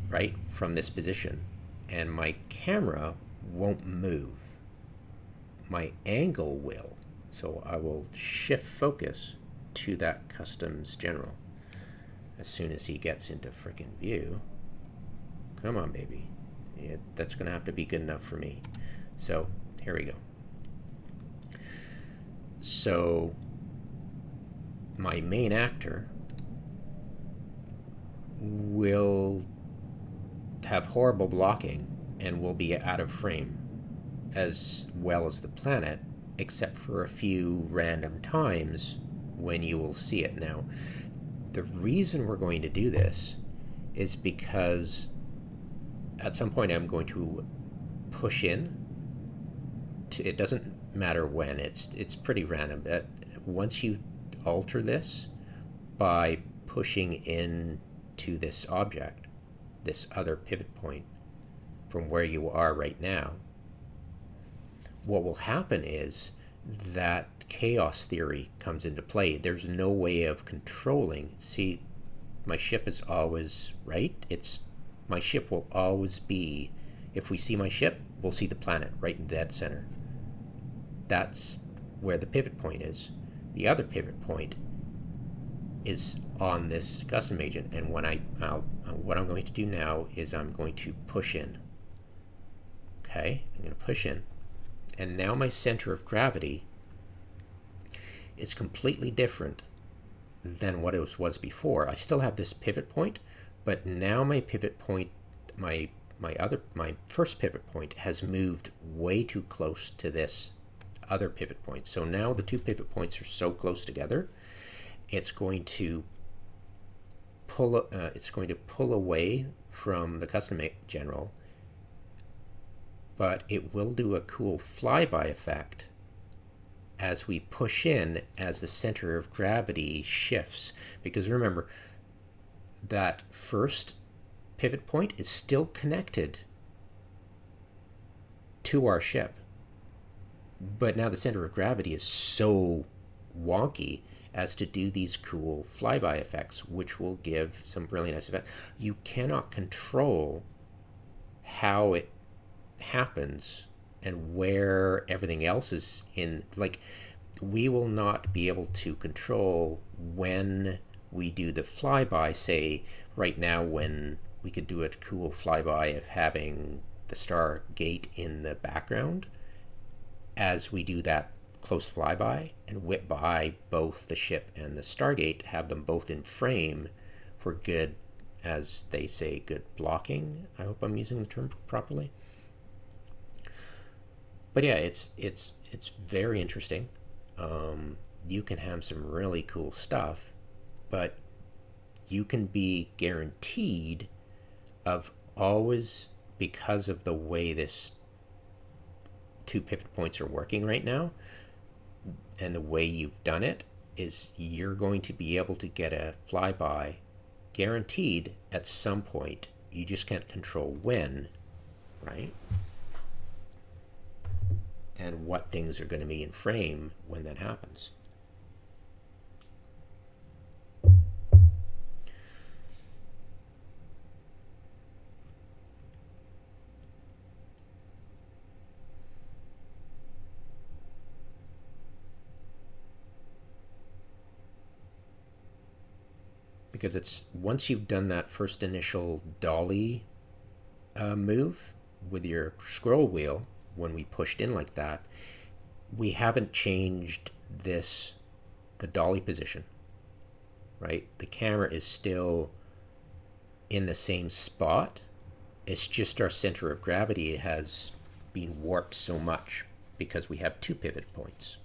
right, from this position, and my camera won't move. my angle will. So I will shift focus to that customs general as soon as he gets into frickin' view. Come on, baby. Yeah, that's going to have to be good enough for me. So here we go. So my main actor will have horrible blocking and will be out of frame, as well as the planet, except for a few random times when you will see it. Now, the reason we're going to do this is because at some point I'm going to push in to, it doesn't matter when, it's pretty random. Once you alter this by pushing in to this object, this other pivot point from where you are right now, what will happen is that chaos theory comes into play. There's no way of controlling. See, my ship is always right. My ship will always be, if we see my ship, we'll see the planet right in dead center. That's where the pivot point is. The other pivot point is on this custom agent, and what I'm going to do now is I'm going to push in. Okay, I'm going to push in, and now my center of gravity is completely different than what it was before. I still have this pivot point, but now my pivot point, my first pivot point has moved way too close to this other pivot point. So now the two pivot points are so close together, it's going to pull away from the custom general, but it will do a cool flyby effect as we push in, as the center of gravity shifts. Because remember, that first pivot point is still connected to our ship, but now the center of gravity is so wonky as to do these cool flyby effects, which will give some really nice effects. You cannot control how it happens and where everything else is in. Like, we will not be able to control when we do the flyby. Say right now, when we could do a cool flyby of having the Stargate in the background, as we do that close flyby and whip by both the ship and the Stargate, have them both in frame for good, as they say, good blocking. I hope I'm using the term properly. But yeah, it's very interesting. You can have some really cool stuff, but you can be guaranteed of always, because of the way this two pivot points are working right now and the way you've done it, is you're going to be able to get a flyby guaranteed at some point. You just can't control when, right? And what things are going to be in frame when that happens. Because it's, once you've done that first initial dolly move with your scroll wheel, when we pushed in like that, we haven't changed the dolly position, right? The camera is still in the same spot. It's just our center of gravity has been warped so much because we have two pivot points.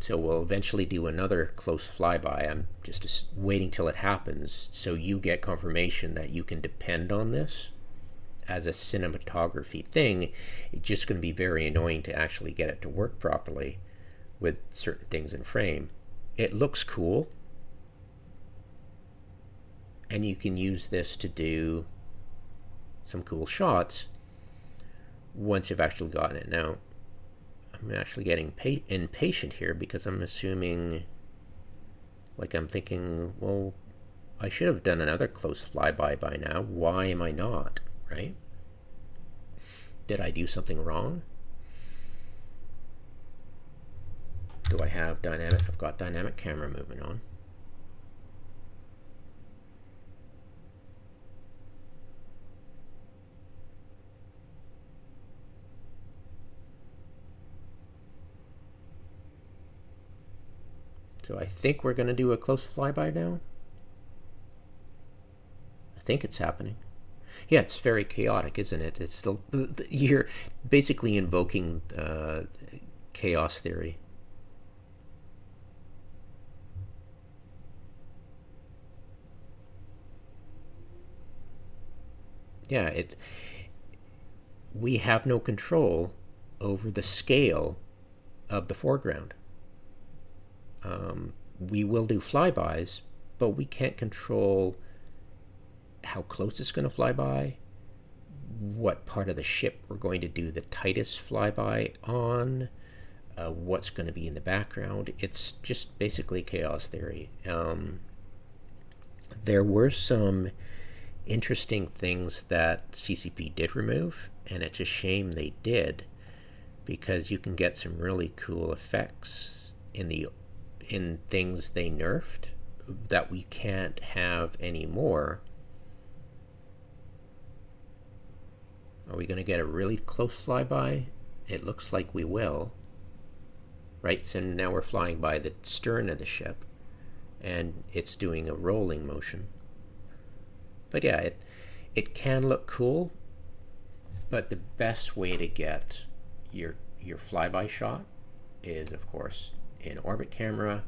So we'll eventually do another close flyby. I'm just waiting till it happens so you get confirmation that you can depend on this as a cinematography thing. It's just going to be very annoying to actually get it to work properly with certain things in frame. It looks cool, and you can use this to do some cool shots once you've actually gotten it. Now, I'm actually getting impatient here because I'm assuming, like, I'm thinking, well, I should have done another close flyby by now. Why am I not, right? Did I do something wrong? Do I have dynamic? I've got dynamic camera movement on. So I think we're going to do a close flyby now. I think it's happening. Yeah, it's very chaotic, isn't it? It's you're basically invoking chaos theory. Yeah, we have no control over the scale of the foreground. We will do flybys, but we can't control how close it's going to fly by, what part of the ship we're going to do the tightest flyby on, what's going to be in the background. It's just basically chaos theory. There were some interesting things that CCP did remove, and it's a shame they did, because you can get some really cool effects in things they nerfed that we can't have anymore. Are we going to get a really close flyby? It looks like we will. Right, so now we're flying by the stern of the ship, and it's doing a rolling motion. But yeah, it can look cool, but the best way to get your flyby shot is, of course, in orbit camera.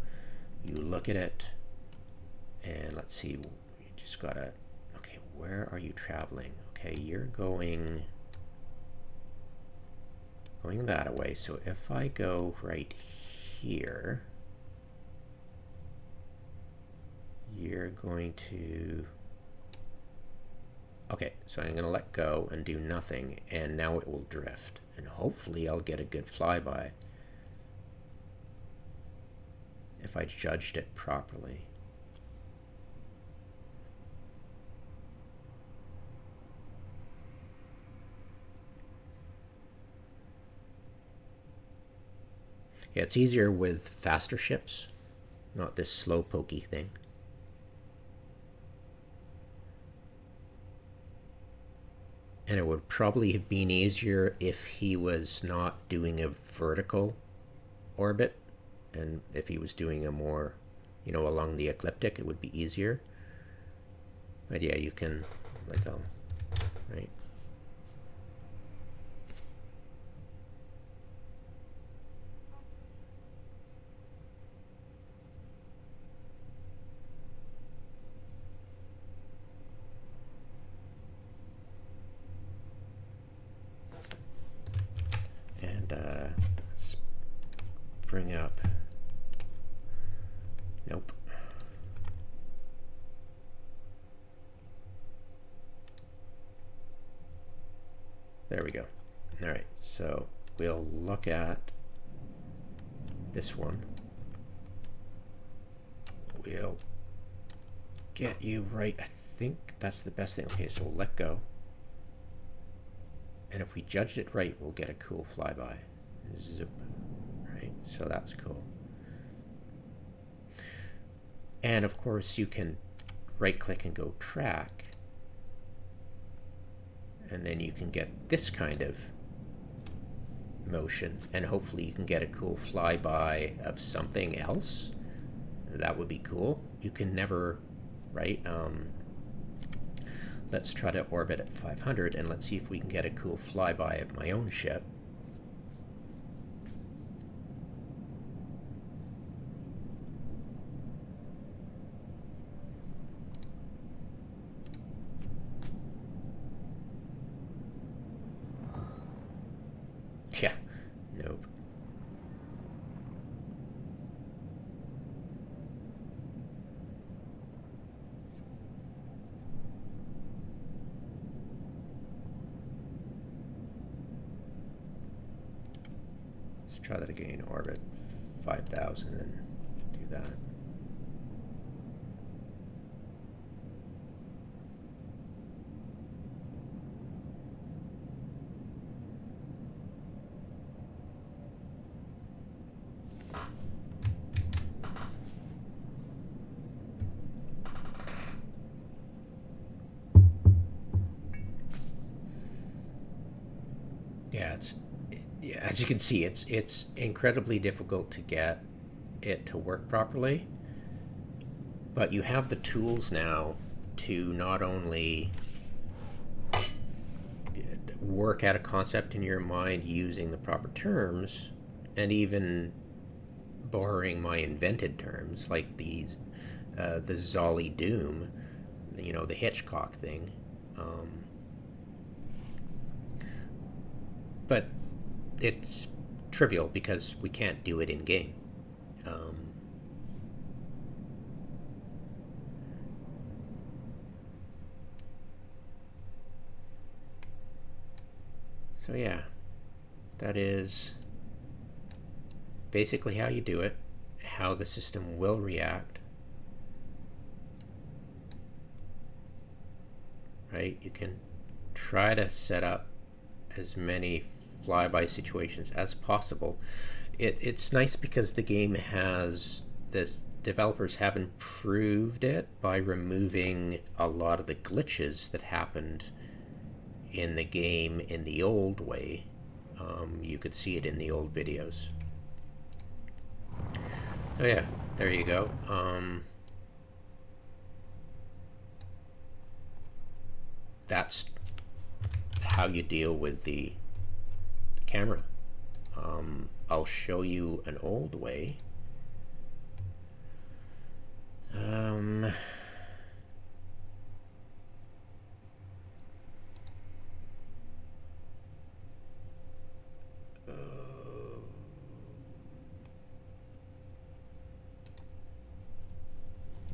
You look at it, and let's see, you just gotta, okay, where are you traveling? Okay, you're going that way. So if I go right here, you're going to, okay, so I'm going to let go and do nothing, and now it will drift, and hopefully I'll get a good flyby if I judged it properly. Yeah, it's easier with faster ships, not this slow pokey thing. And it would probably have been easier if he was not doing a vertical orbit, and if he was doing a more, along the ecliptic, it would be easier. But yeah, you can let go, right? Let's bring up, nope. There we go. All right, so we'll look at this one. We'll get you right. I think that's the best thing. Okay, so we'll let go. And if we judged it right, we'll get a cool flyby. Zip. Right, so that's cool. And of course, you can right click and go track. And then you can get this kind of motion. And hopefully you can get a cool flyby of something else. That would be cool. You can never, right? Let's try to orbit at 500, and let's see if we can get a cool flyby of my own ship. Yeah, nope. Let's try that again, orbit 5,000 and do that. Yeah, yeah, as you can see, it's incredibly difficult to get it to work properly. But you have the tools now to not only work out a concept in your mind using the proper terms, and even borrowing my invented terms like the Zolly Doom, the Hitchcock thing. But it's trivial because we can't do it in game. So yeah, that is basically how you do it, how the system will react. Right? You can try to set up as many flyby situations as possible. It's nice because the game has this. Developers have improved it by removing a lot of the glitches that happened in the game in the old way. You could see it in the old videos. So yeah, there you go. That's how you deal with the camera. I'll show you an old way.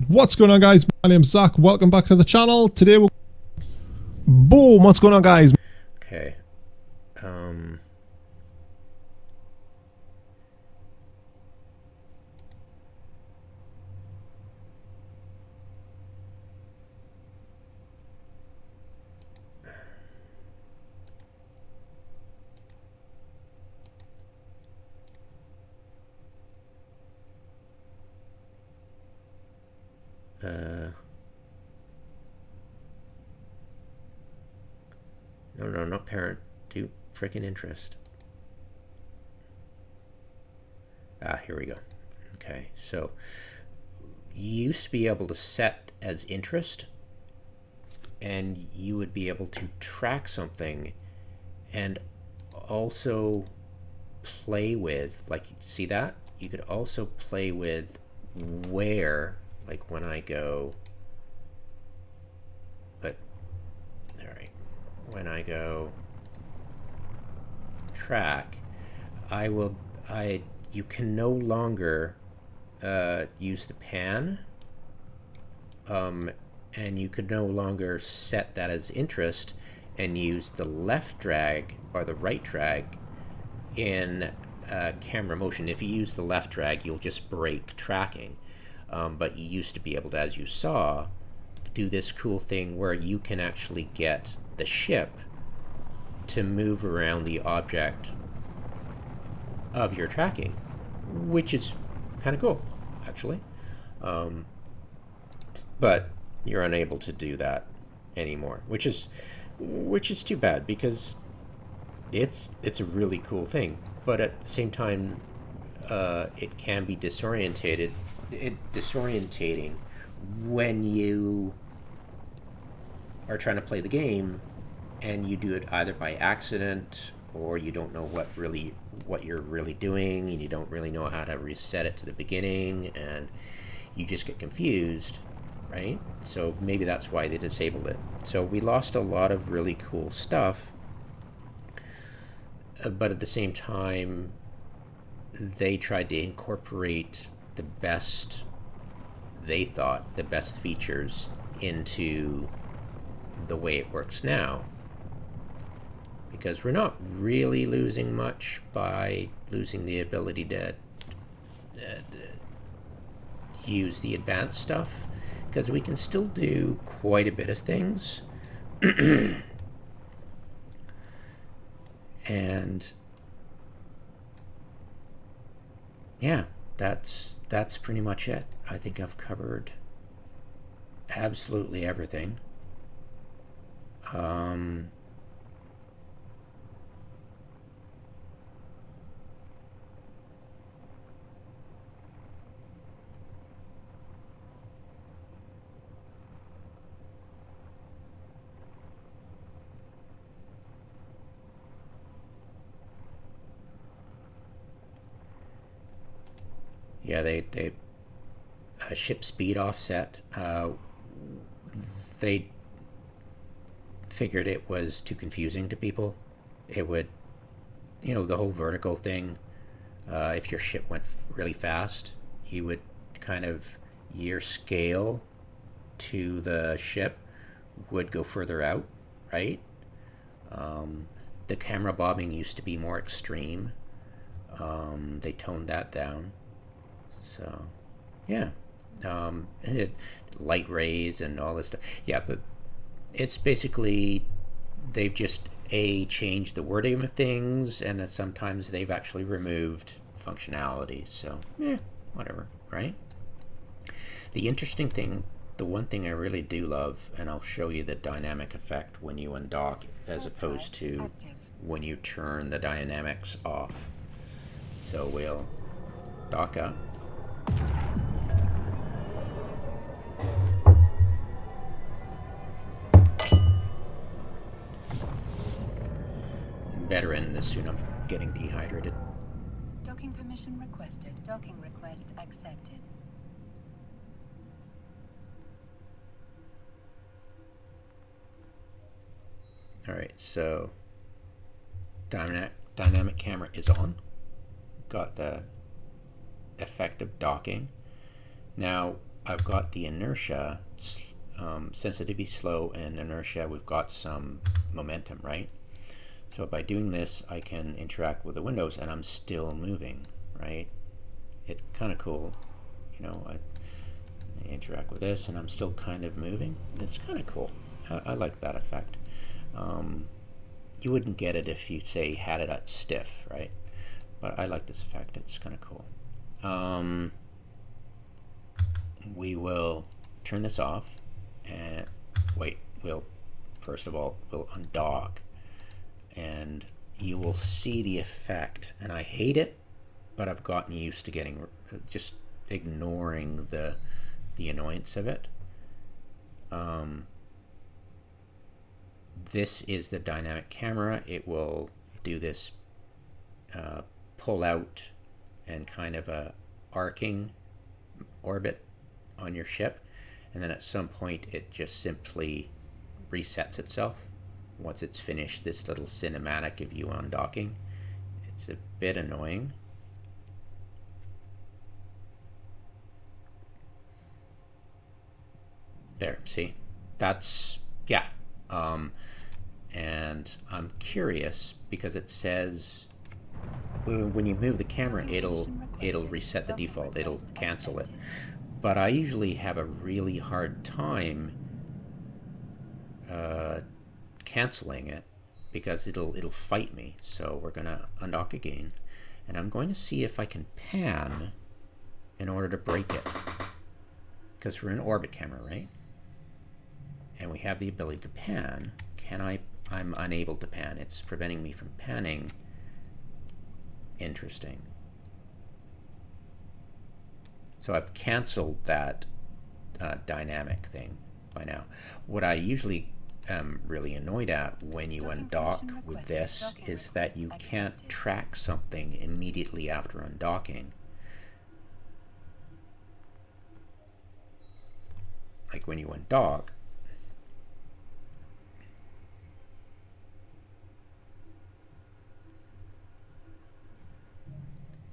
What's going on, guys? My name's Zach. Welcome back to the channel. Today we're... Boom! What's going on, guys? Okay. No, not parent. Do freaking interest. Here we go. Okay, so you used to be able to set as interest, and you would be able to track something and also play with, like, see that? You could also play with where, like when I go, but, all right, when I go track, you can no longer use the pan, and you could no longer set that as interest and use the left drag or the right drag in camera motion. If you use the left drag, you'll just break tracking. But you used to be able to, as you saw, do this cool thing where you can actually get the ship to move around the object of your tracking, which is kind of cool, actually. But you're unable to do that anymore, which is too bad, because it's a really cool thing. But at the same time, it can be disorientating when you are trying to play the game and you do it either by accident, or you don't know what you're really doing, and you don't really know how to reset it to the beginning, and you just get confused, right? So maybe that's why they disabled it. So we lost a lot of really cool stuff, but at the same time, they tried to incorporate the best, they thought, the best features into the way it works now. Because we're not really losing much by losing the ability to use the advanced stuff, because we can still do quite a bit of things. And yeah, that's pretty much it. I think I've covered absolutely everything. Yeah, they ship speed offset. They figured it was too confusing to people. It would, the whole vertical thing. If your ship went really fast, you would kind of, your scale to the ship would go further out, right? The camera bobbing used to be more extreme. They toned that down. So, yeah. And light rays and all this stuff. Yeah, but it's basically, they've just changed the wording of things, and that sometimes they've actually removed functionality. So, whatever, right? The interesting thing, the one thing I really do love, and I'll show you the dynamic effect when you undock as opposed to when you turn the dynamics off. So we'll dock up. Better end this soon. I'm getting dehydrated. Docking permission requested. Docking request accepted. Alright, so dynamic camera is on. Got the effect of docking. Now I've got the inertia, sensitivity slow, and inertia. We've got some momentum, right? So by doing this, I can interact with the windows and I'm still moving, right? It's kind of cool. I interact with this and I'm still kind of moving. It's kind of cool. I like that effect. You wouldn't get it if you, say, had it at stiff, right? But I like this effect. It's kind of cool. We will turn this off and wait. First of all, we'll undock. And you will see the effect, and I hate it, but I've gotten used to just ignoring the annoyance of it. This is the dynamic camera. It will do this pull out and kind of a arcing orbit on your ship, and then at some point it just simply resets itself. Once it's finished this little cinematic of you undocking. It's a bit annoying. There, see? That's, yeah. And I'm curious because it says when you move the camera, it'll reset the default. It'll cancel it. But I usually have a really hard time canceling it because it'll fight me. So we're gonna undock again, and I'm going to see if I can pan in order to break it, because we're in orbit camera, right? And we have the ability to pan. I'm unable to pan. It's preventing me from panning. Interesting. So I've canceled that dynamic thing by now. What I usually am really annoyed at when you undock with this is that you can't track something immediately after undocking. Like when you undock,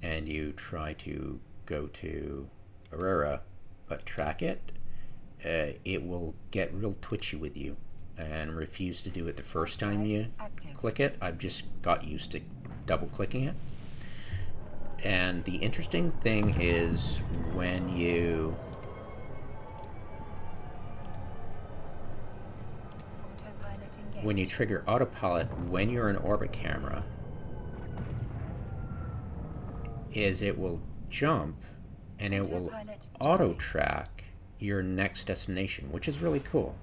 and you try to go to Aurora but track it, it will get real twitchy with you and refuse to do it the first time you click it. I've just got used to double clicking it. And the interesting thing is when you trigger autopilot when you're in orbit camera, is it will jump and it will auto track your next destination, which is really cool.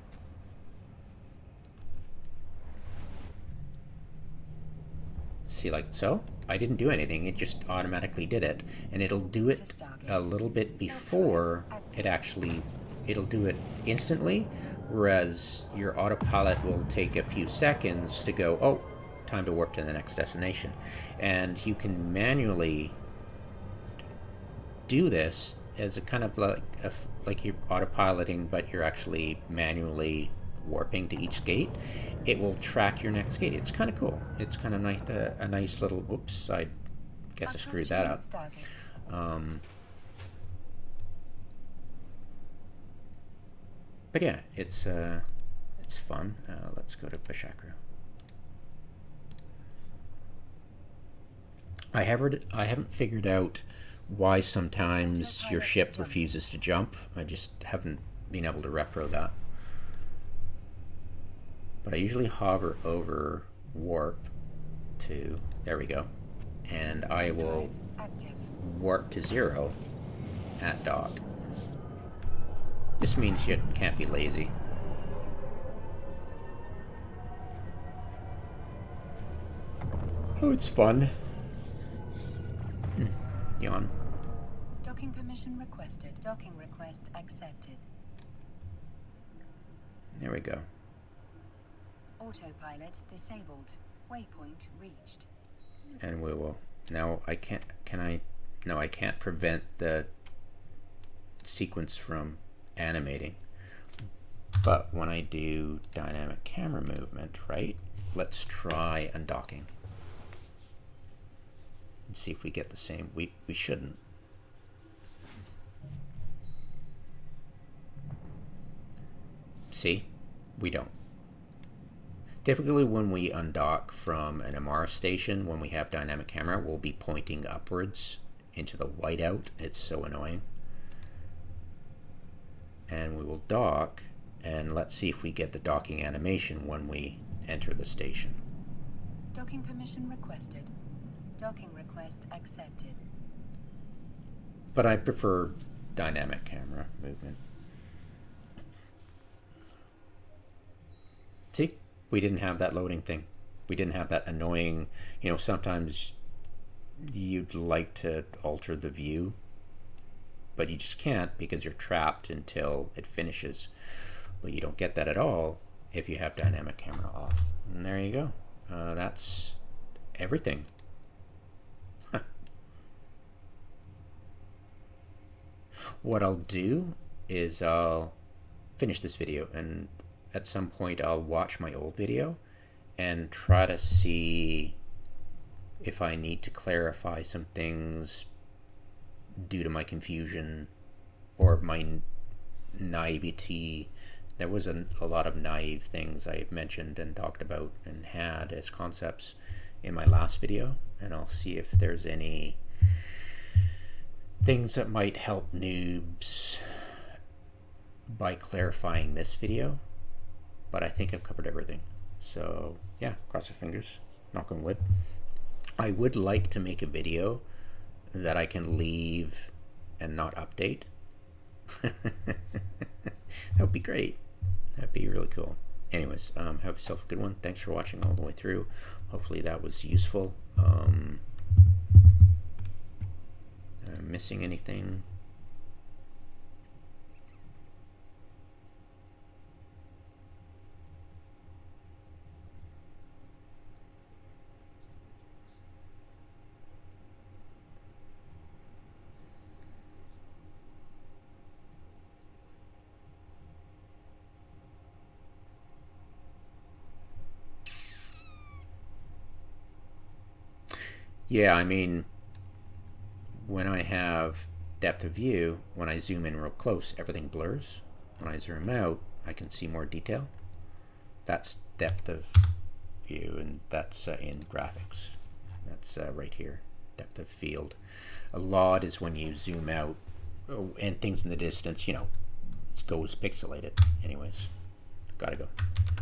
See, like so? I didn't do anything, it just automatically did it. And it'll do it a little bit before it actually, it'll do it instantly, whereas your autopilot will take a few seconds to go, oh, time to warp to the next destination. And you can manually do this as a kind of like you're autopiloting, but you're actually manually warping to each gate, it will track your next gate. It's kind of cool. It's kind of nice, a nice little, whoops, I guess I screwed that up. But yeah, it's fun. Let's go to Bashakra. I haven't figured out why sometimes your ship refuses to jump. I just haven't been able to repro that. But I usually hover over warp to, there we go, and I will warp to 0 at dock. This means you can't be lazy. Oh, it's fun. Yawn. Docking permission requested. Docking request accepted. There we go. Autopilot disabled. Waypoint reached. And we will. Now I can't, no, I can't prevent the sequence from animating. But when I do dynamic camera movement, right? Let's try undocking. And see if we get the same. We shouldn't. See? We don't. Typically when we undock from an MR station, when we have dynamic camera, we'll be pointing upwards into the whiteout. It's so annoying. And we will dock, and let's see if we get the docking animation when we enter the station. Docking permission requested. Docking request accepted. But I prefer dynamic camera movement. See? We didn't have that loading thing. We didn't have that annoying, you know, sometimes you'd like to alter the view, but you just can't because you're trapped until it finishes. But you don't get that at all if you have dynamic camera off. And there you go. That's everything. Huh. What I'll do is I'll finish this video, and at some point I'll watch my old video and try to see if I need to clarify some things due to my confusion or my naivety. There was a lot of naive things I mentioned and talked about and had as concepts in my last video, and I'll see if there's any things that might help noobs by clarifying this video. But I think I've covered everything. So yeah, cross your fingers, knock on wood. I would like to make a video that I can leave and not update. That would be great. That'd be really cool. Anyways, have yourself a good one. Thanks for watching all the way through. Hopefully that was useful. Missing anything? Yeah, I mean, when I have depth of view, when I zoom in real close, everything blurs. When I zoom out, I can see more detail. That's depth of view, and that's in graphics. That's right here, depth of field. A lot is when you zoom out, and things in the distance, you know, it goes pixelated. Anyways, gotta go.